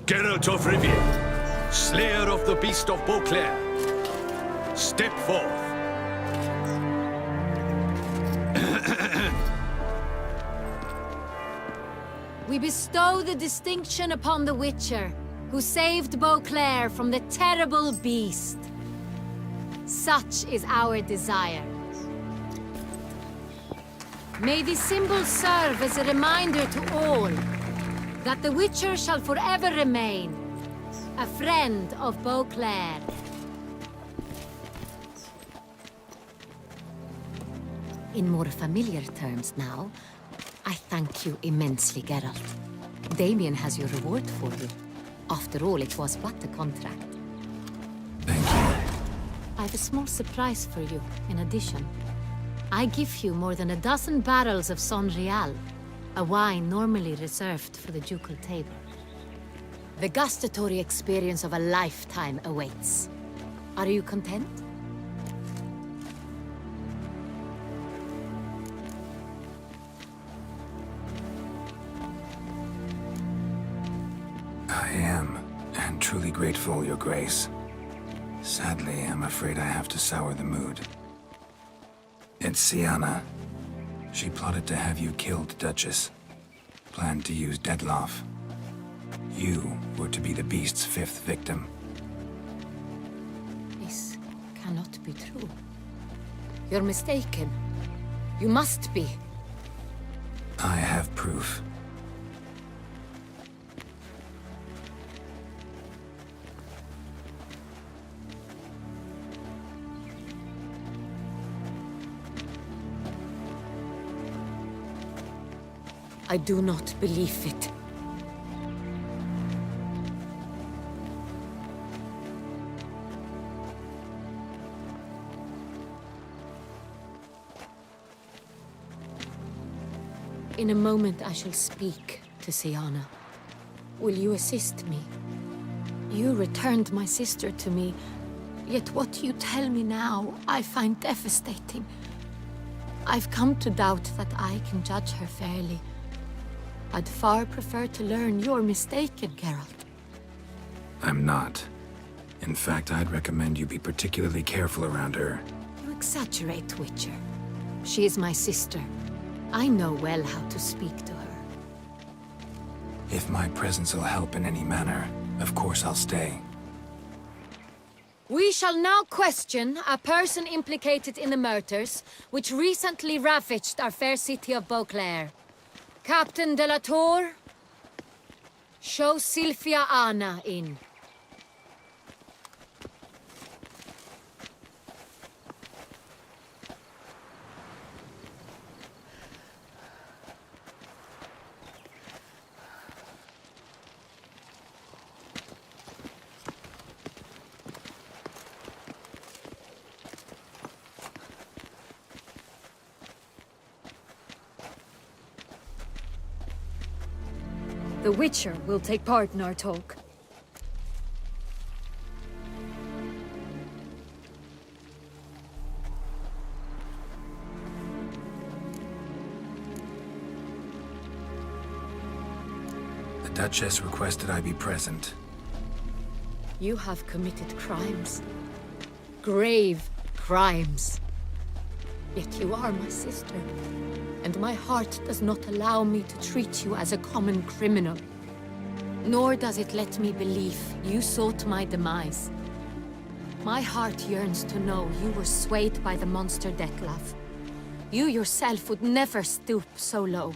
Geralt of Rivia, slayer of the beast of Beauclair, step forth. We bestow the distinction upon the Witcher, who saved Beauclair from the terrible beast. Such is our desire. May this symbol serve as a reminder to all that the Witcher shall forever remain a friend of Beauclair. In more familiar terms now, I thank you immensely, Geralt. Damien has your reward for you. After all, it was but a contract. Thank you. I have a small surprise for you, in addition. I give you more than a dozen barrels of Son Real, a wine normally reserved for the ducal table. The gustatory experience of a lifetime awaits. Are you content? I am, and truly grateful, Your Grace. Sadly, I'm afraid I have to sour the mood. It's Siana. She plotted to have you killed, Duchess. Planned to use Dettlaff. You were to be the beast's fifth victim. This cannot be true. You're mistaken. You must be. I have proof. I do not believe it. In a moment I shall speak to Siana. Will you assist me? You returned my sister to me, yet what you tell me now I find devastating. I've come to doubt that I can judge her fairly. I'd far prefer to learn you're mistaken, Geralt. I'm not. In fact, I'd recommend you be particularly careful around her. You exaggerate, Witcher. She is my sister. I know well how to speak to her. If my presence will help in any manner, of course I'll stay. We shall now question a person implicated in the murders which recently ravaged our fair city of Beauclair. Captain de la Tour, show Sylvia Anna in. The Witcher will take part in our talk. The Duchess requested I be present. You have committed crimes. Grave crimes. Yet you are my sister. And my heart does not allow me to treat you as a common criminal. Nor does it let me believe you sought my demise. My heart yearns to know you were swayed by the monster Dettlaff. You yourself would never stoop so low.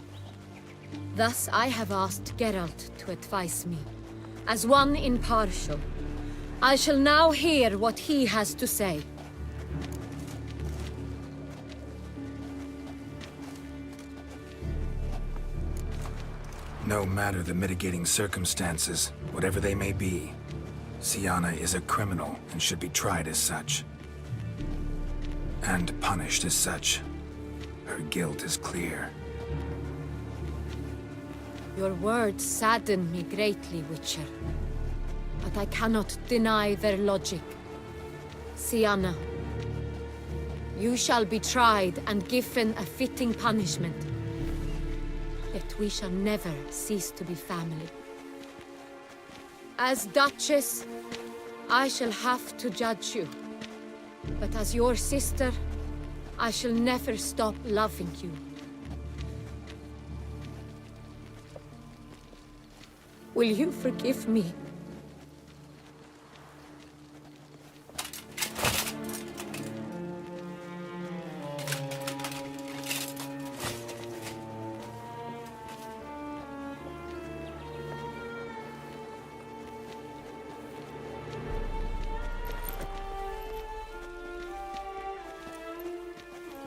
Thus I have asked Geralt to advise me. As one impartial, I shall now hear what he has to say. No matter the mitigating circumstances, whatever they may be, Siana is a criminal and should be tried as such. And punished as such. Her guilt is clear. Your words sadden me greatly, Witcher. But I cannot deny their logic. Siana, you shall be tried and given a fitting punishment. Yet we shall never cease to be family. As Duchess, I shall have to judge you. But as your sister, I shall never stop loving you. Will you forgive me?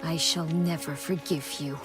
I shall never forgive you.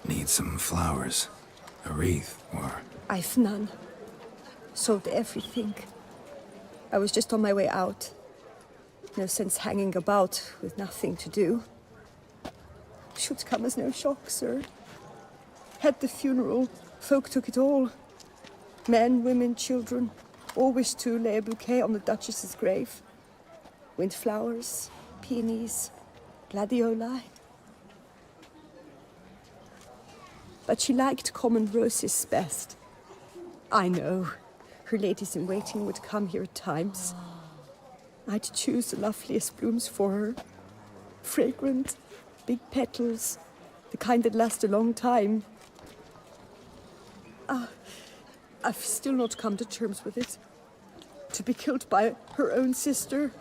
Need some flowers, a wreath, or... I've none. Sold everything. I was just on my way out. No sense hanging about with nothing to do. Should come as no shock, sir. Had the funeral, folk took it all. Men, women, children, all wished to lay a bouquet on the Duchess's grave. Windflowers, peonies, gladioli. But she liked common roses best. I know. Her ladies-in-waiting would come here at times. I'd choose the loveliest blooms for her. Fragrant, big petals, the kind that last a long time. I've still not come to terms with it. To be killed by her own sister.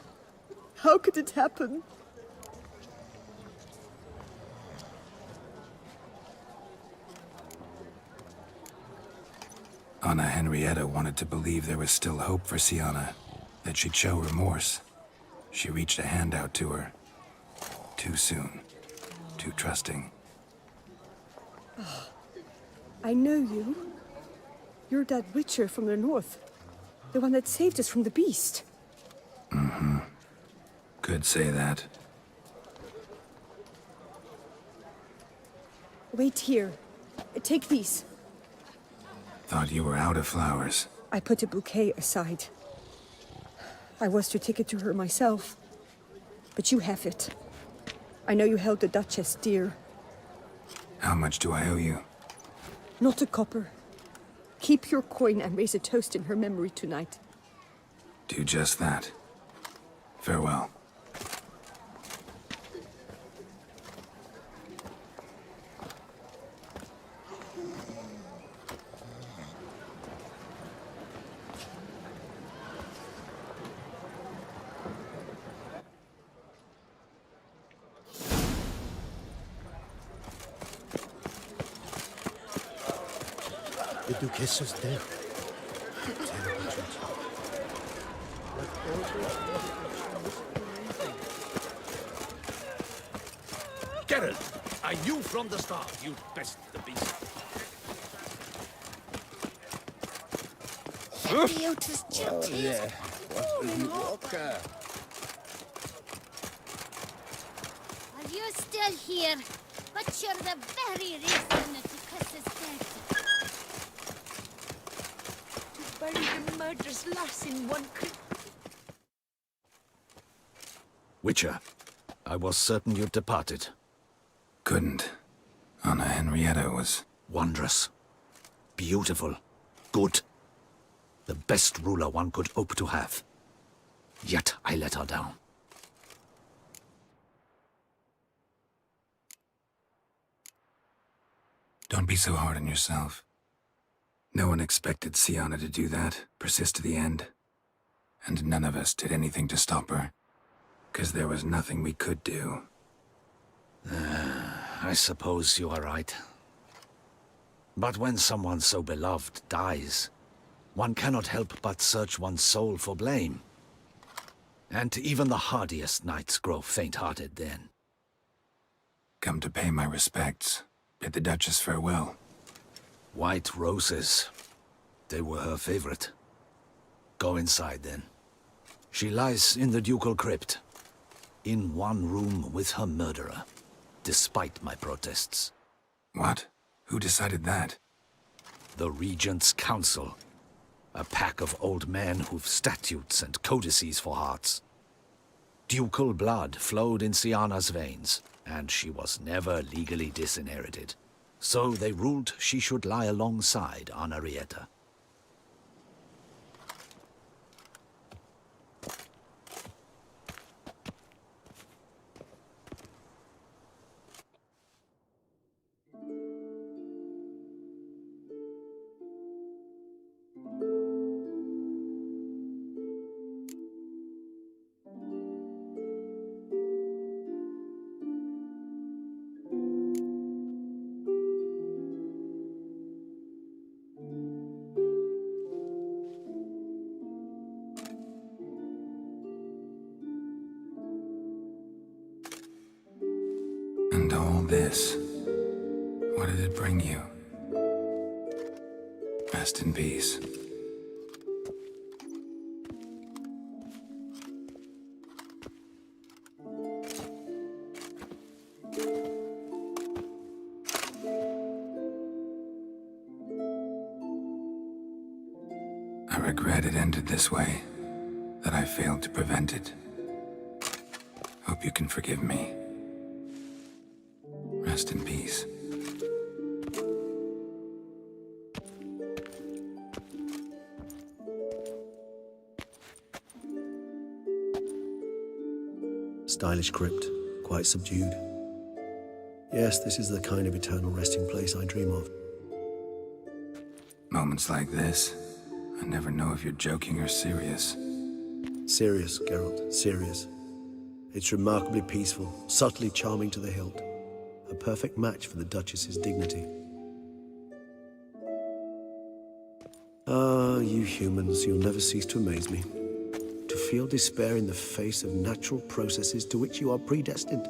How could it happen? Anna Henrietta wanted to believe there was still hope for Sienna, that she'd show remorse. She reached a hand out to her. Too soon. Too trusting. Oh, I know you. You're that witcher from the north. The one that saved us from the beast. Mm-hmm. Could say that. Wait here. Take these. Thought you were out of flowers. I put a bouquet aside. I was to take it to her myself. But you have it. I know you held the Duchess dear. How much do I owe you? Not a copper. Keep your coin and raise a toast in her memory tonight. Do just that. Farewell. The Duchess is dead. Geralt, I knew from the start you'd best the beast. Beautiful children. Walker. Are you still here? But you're the very reason that Duchess is dead. To bury the murderous lass in one crypt. Witcher, I was certain you'd departed. Couldn't. Anna Henrietta was... Wondrous. Beautiful. Good. The best ruler one could hope to have. Yet I let her down. Don't be so hard on yourself. No one expected Sienna to do that, persist to the end. And none of us did anything to stop her. 'Cause there was nothing we could do. I suppose you are right. But when someone so beloved dies, one cannot help but search one's soul for blame. And even the hardiest knights grow faint-hearted then. Come to pay my respects. Bid the Duchess farewell. White roses. They were her favorite. Go inside then. She lies in the ducal crypt, in one room with her murderer, despite my protests. What? Who decided that? The Regent's Council. A pack of old men who've statutes and codices for hearts. Ducal blood flowed in Sienna's veins, and she was never legally disinherited. So they ruled she should lie alongside Anarietta. And all this, what did it bring you? Rest in peace. I regret it ended this way, that I failed to prevent it. Hope you can forgive me. Rest in peace. Stylish crypt, quite subdued. Yes, this is the kind of eternal resting place I dream of. Moments like this, I never know if you're joking or serious. Serious, Geralt, serious. It's remarkably peaceful, subtly charming to the hilt. A perfect match for the Duchess's dignity. Ah, you humans, you'll never cease to amaze me. To feel despair in the face of natural processes to which you are predestined.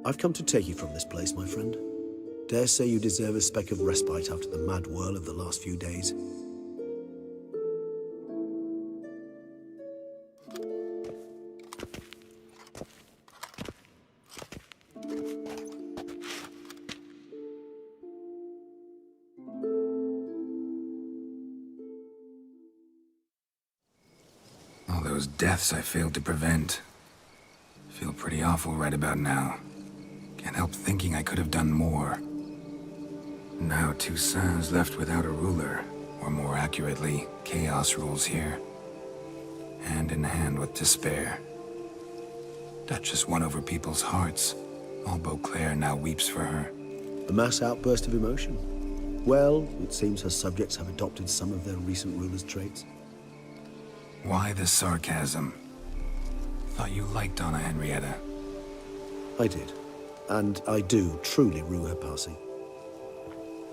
I've come to take you from this place, my friend. Dare say you deserve a speck of respite after the mad whirl of the last few days. All those deaths I failed to prevent. Feel pretty awful right about now. Can't help thinking I could have done more. Now Toussaint's left without a ruler, or more accurately, chaos rules here. Hand in hand with despair. Duchess won over people's hearts. All Beauclair now weeps for her. A mass outburst of emotion. Well, it seems her subjects have adopted some of their recent ruler's traits. Why the sarcasm? Thought you liked Donna Henrietta. I did. And I do truly rue her passing.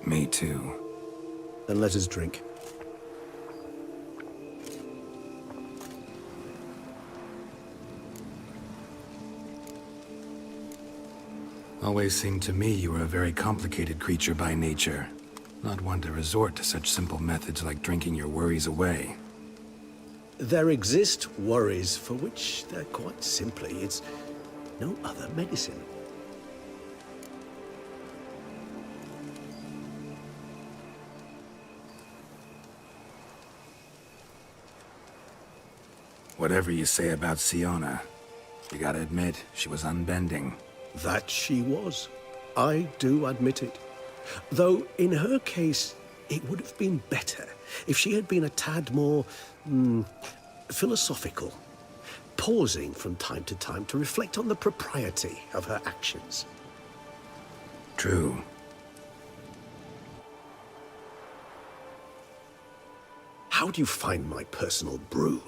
Me too. Then let us drink. Always seemed to me you were a very complicated creature by nature. Not one to resort to such simple methods like drinking your worries away. There exist worries for which they're quite simply, it's no other medicine. Whatever you say about Sienna, you gotta admit, she was unbending. That she was. I do admit it. Though, in her case, it would have been better if she had been a tad more, philosophical. pausing from time to time to reflect on the propriety of her actions. True. How do you find my personal brew?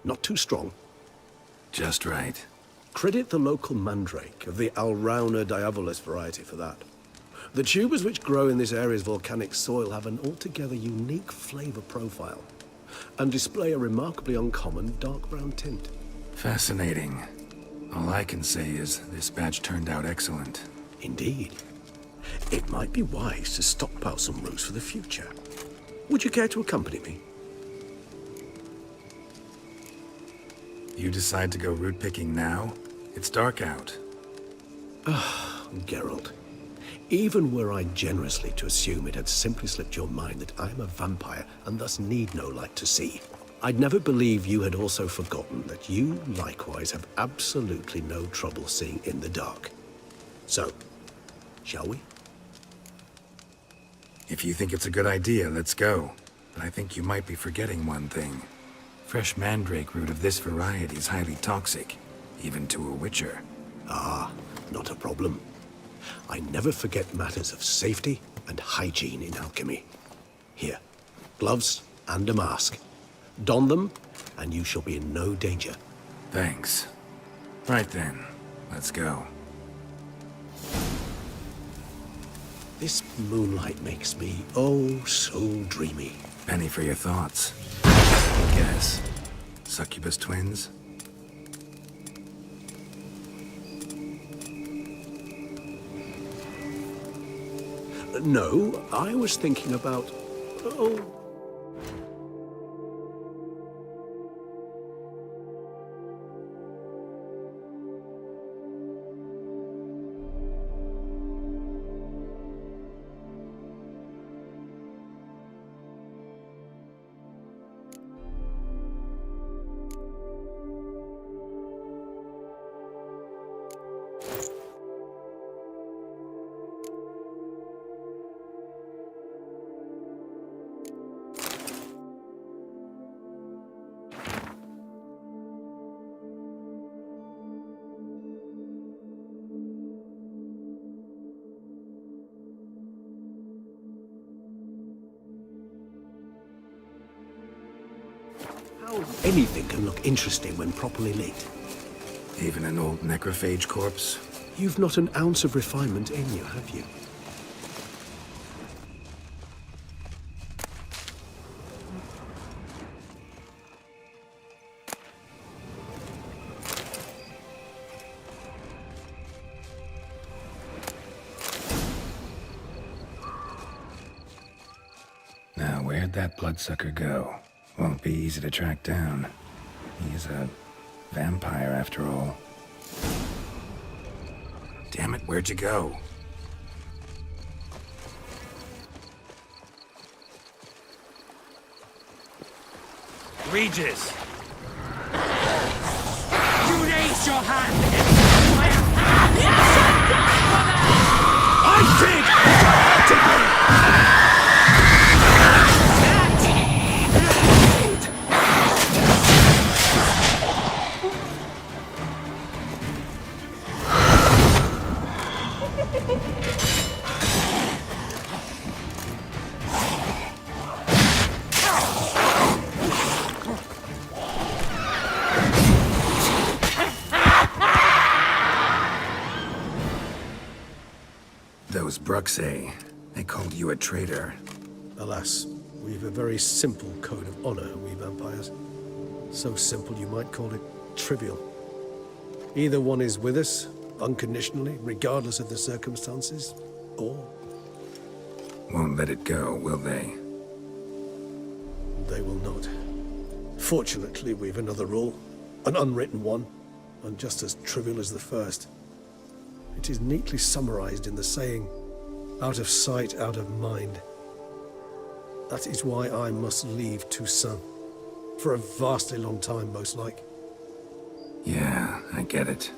Not too strong? Just right. Credit the local mandrake of the Alrauna diabolus variety for that. The tubers which grow in this area's volcanic soil have an altogether unique flavor profile and display a remarkably uncommon dark brown tint. Fascinating. All I can say is this batch turned out excellent. Indeed. It might be wise to stockpile some roots for the future. Would you care to accompany me? You decide to go root picking now? It's dark out. Ah, Geralt. Even were I generously to assume it had simply slipped your mind that I am a vampire and thus need no light to see, I'd never believe you had also forgotten that you likewise have absolutely no trouble seeing in the dark. So, shall we? If you think it's a good idea, let's go. But I think you might be forgetting one thing. Fresh mandrake root of this variety is highly toxic, even to a witcher. Ah, not a problem. I never forget matters of safety and hygiene in alchemy. Here, gloves and a mask. Don them, and you shall be in no danger. Thanks. Right then, let's go. This moonlight makes me, oh, so dreamy. Penny for your thoughts. I guess. Succubus twins? No, I was thinking about... Oh... Anything can look interesting when properly lit. Even an old necrophage corpse? You've not an ounce of refinement in you, have you? Now, where'd that bloodsucker go? Won't be easy to track down. He's a vampire after all. Damn it, where'd you go? Regis! You raised your hand against my I did! Those Bruxay, they called you a traitor. Alas, we've a very simple code of honor, we vampires. So simple you might call it trivial. Either one is with us, unconditionally, regardless of the circumstances, or... Won't let it go, will they? They will not. Fortunately, we've another rule, an unwritten one, and just as trivial as the first. It is neatly summarized in the saying, out of sight, out of mind. That is why I must leave Toussaint. For a vastly long time, most like. Yeah, I get it.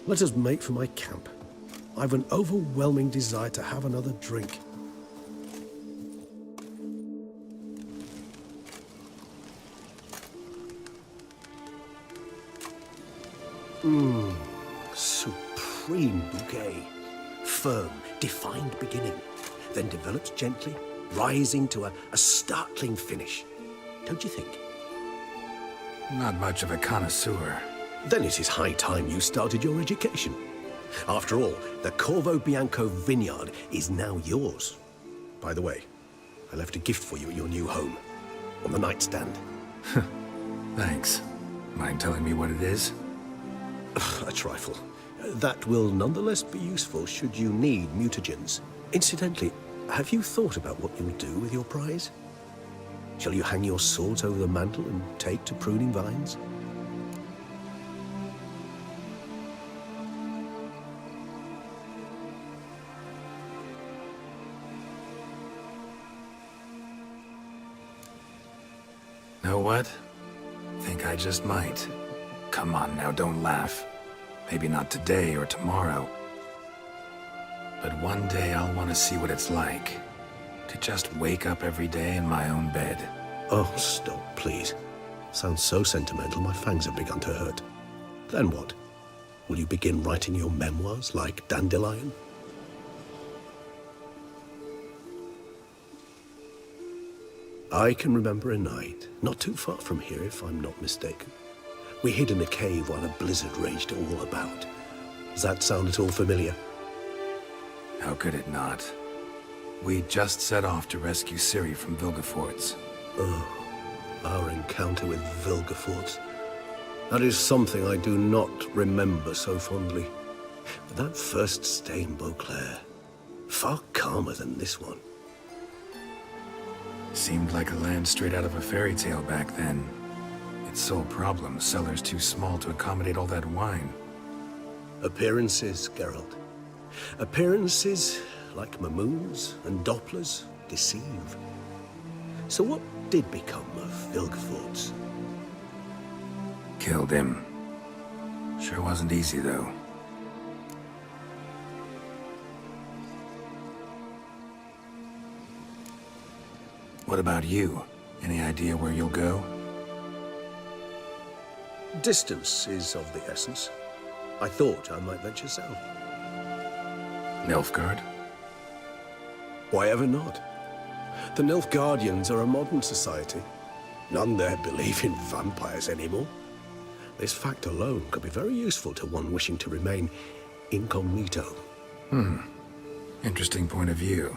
Let us make for my camp. I've an overwhelming desire to have another drink. Supreme bouquet. Firm, defined beginning, then develops gently, rising to a startling finish. Don't you think? Not much of a connoisseur. Then it is high time you started your education. After all, the Corvo Bianco vineyard is now yours. By the way, I left a gift for you at your new home, on the nightstand. Thanks. Mind telling me what it is? A trifle. That will nonetheless be useful should you need mutagens. Incidentally, have you thought about what you'll do with your prize? Shall you hang your swords over the mantle and take to pruning vines? Know what? Think I just might. Come on now, don't laugh. Maybe not today or tomorrow. But one day I'll want to see what it's like to just wake up every day in my own bed. Oh, stop, please. Sounds so sentimental, my fangs have begun to hurt. Then what? Will you begin writing your memoirs like Dandelion? I can remember a night, not too far from here if I'm not mistaken. We hid in a cave while a blizzard raged all about. Does that sound at all familiar? How could it not? We just set off to rescue Ciri from Vilgefortz. Oh, our encounter with Vilgefortz. That is something I do not remember so fondly. But that first stay in Beauclair, far calmer than this one. Seemed like a land straight out of a fairy tale back then. Its sole problem, cellars too small to accommodate all that wine. Appearances, Geralt. Appearances, like Mamoons and Dopplers, deceive. So what did become of Vilgefortz? Killed him. Sure wasn't easy, though. What about you? Any idea where you'll go? Distance is of the essence. I thought I might venture south. Nilfgaard? Why ever not? The Nilfgaardians are a modern society. None there believe in vampires anymore. This fact alone could be very useful to one wishing to remain incognito. Interesting point of view.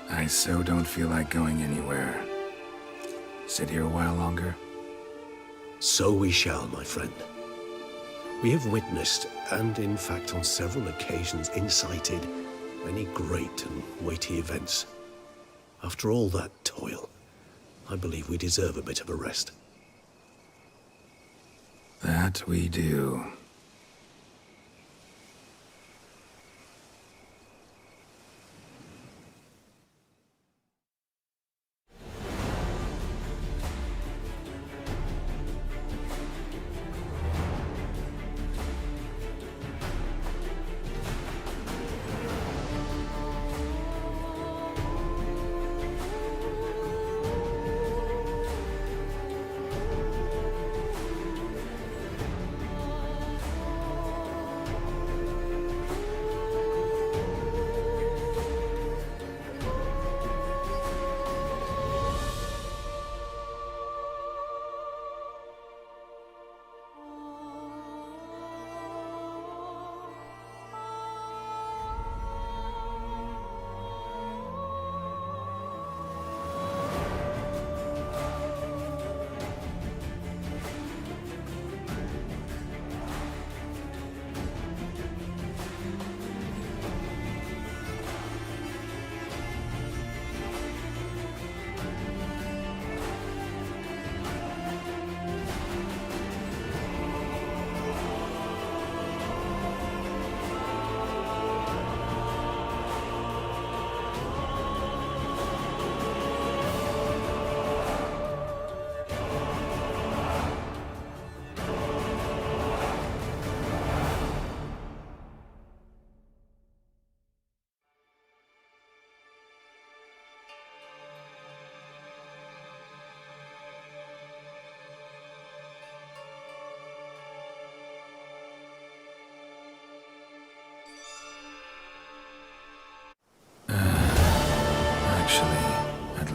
I so don't feel like going anywhere. Sit here a while longer? So we shall, my friend. We have witnessed, and in fact on several occasions incited, many great and weighty events. After all that toil, I believe we deserve a bit of a rest. That we do.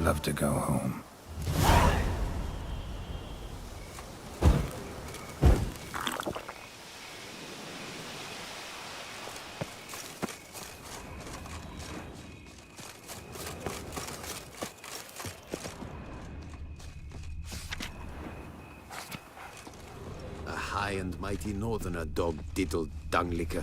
love to go home. A high and mighty northerner, dog-diddled dung-licker.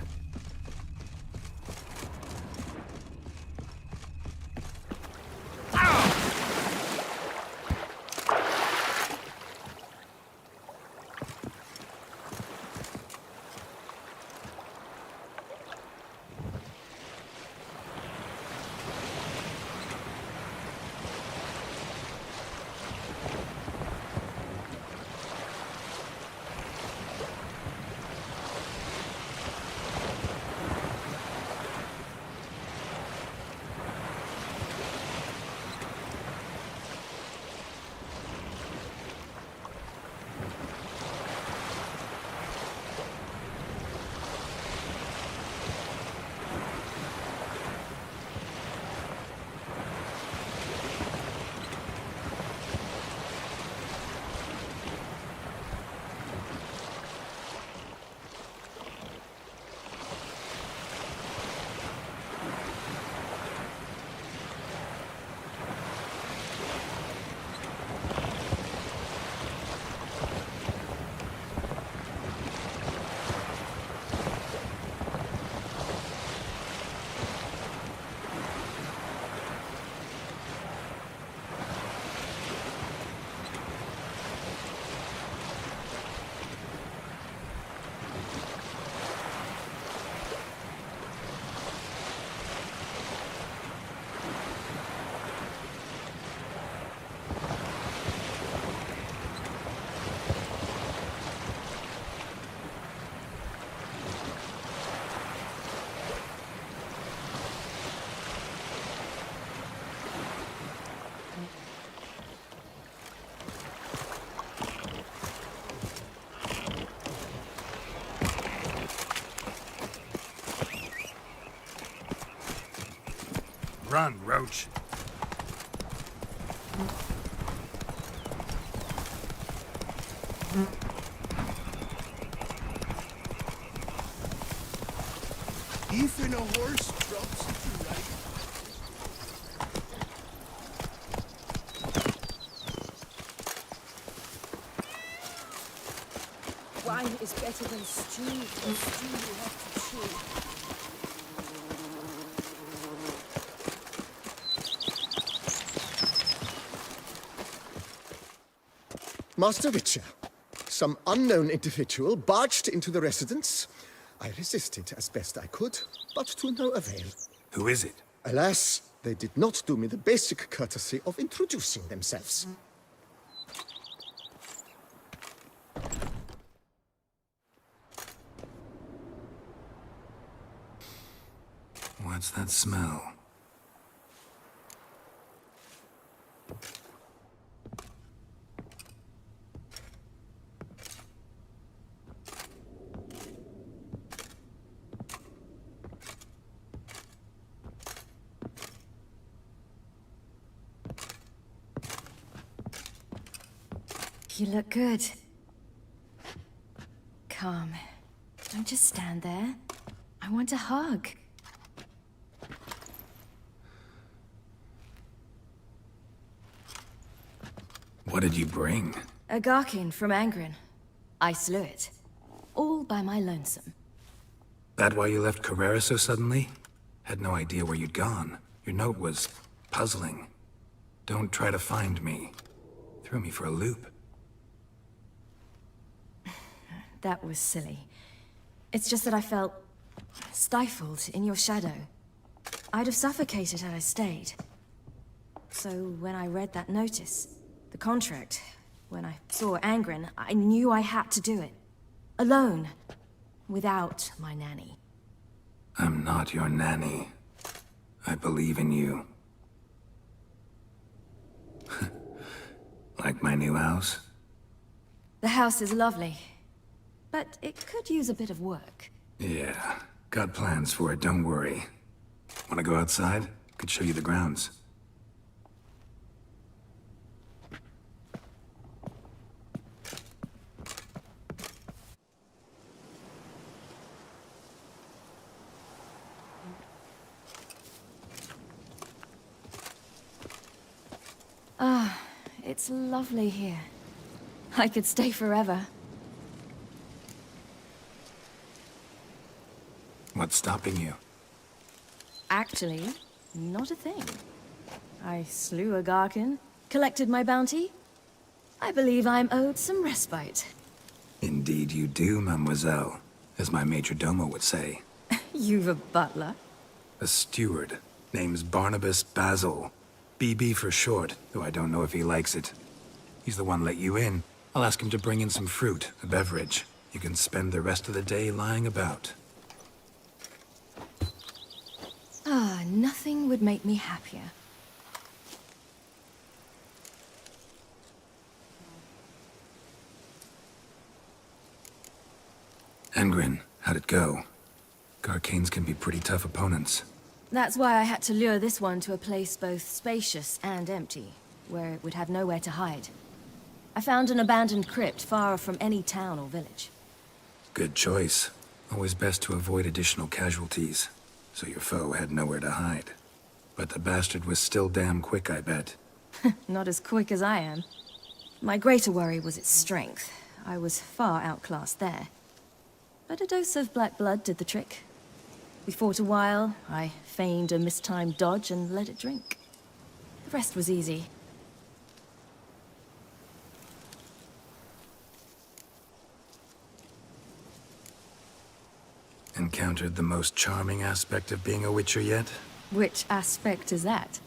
Run, Roach. Even a horse drops if you ride. Wine is better than stew. The stew you have to chew. Master Witcher, some unknown individual barged into the residence. I resisted as best I could, but to no avail. Who is it? Alas, they did not do me the basic courtesy of introducing themselves. What's that smell? You look good. Come. Don't just stand there. I want a hug. What did you bring? A Garkin from Angren. I slew it. All by my lonesome. That why you left Carrera so suddenly? Had no idea where you'd gone. Your note was puzzling. Don't try to find me. Threw me for a loop. That was silly. It's just that I felt stifled in your shadow. I'd have suffocated had I stayed. So when I read that notice, the contract, when I saw Angren, I knew I had to do it. Alone. Without my nanny. I'm not your nanny. I believe in you. Like my new house? The house is lovely. But it could use a bit of work. Yeah, got plans for it, don't worry. Wanna go outside? Could show you the grounds. Ah, it's lovely here. I could stay forever. What's stopping you? Actually, not a thing. I slew a Garkin, collected my bounty. I believe I'm owed some respite. Indeed you do, mademoiselle, as my major domo would say. You've a butler? A steward. Name's Barnabas Basil. BB for short, though I don't know if he likes it. He's the one let you in. I'll ask him to bring in some fruit, a beverage. You can spend the rest of the day lying about. Ah, nothing would make me happier. Engrin, how'd it go? Garcanes can be pretty tough opponents. That's why I had to lure this one to a place both spacious and empty, where it would have nowhere to hide. I found an abandoned crypt far from any town or village. Good choice. Always best to avoid additional casualties, so your foe had nowhere to hide. But the bastard was still damn quick, I bet. Not as quick as I am. My greater worry was its strength. I was far outclassed there. But a dose of black blood did the trick. We fought a while, I feigned a mistimed dodge and let it drink. The rest was easy. Encountered the most charming aspect of being a Witcher yet? Which aspect is that?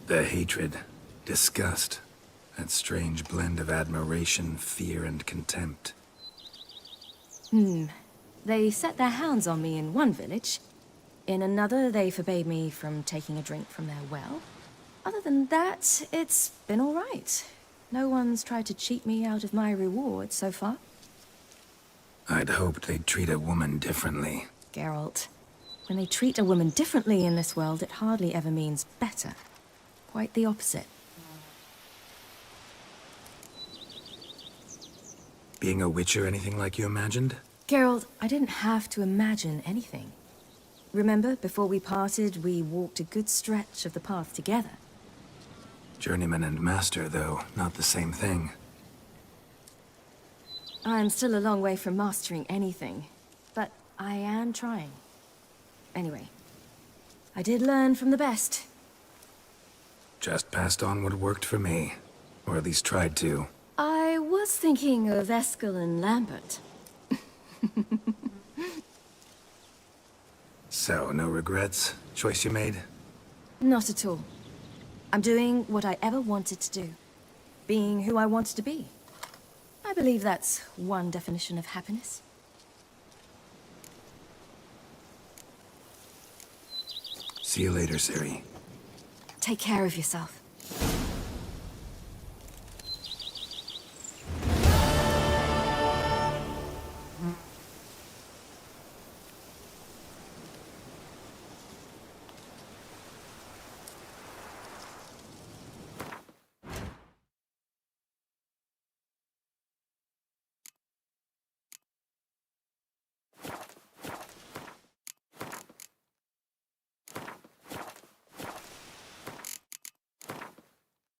The hatred, disgust, that strange blend of admiration, fear, and contempt. They set their hounds on me in one village. In another, they forbade me from taking a drink from their well. Other than that, it's been all right. No one's tried to cheat me out of my reward so far. I'd hoped they'd treat a woman differently. Geralt, when they treat a woman differently in this world, it hardly ever means better. Quite the opposite. Being a Witcher anything like you imagined? Geralt, I didn't have to imagine anything. Remember, before we parted, we walked a good stretch of the path together. Journeyman and master, though, not the same thing. I'm still a long way from mastering anything, but I am trying. Anyway, I did learn from the best. Just passed on what worked for me. Or at least tried to. I was thinking of Eskel and Lambert. So, no regrets? Choice you made? Not at all. I'm doing what I ever wanted to do. Being who I wanted to be. I believe that's one definition of happiness. See you later, Ciri. Take care of yourself.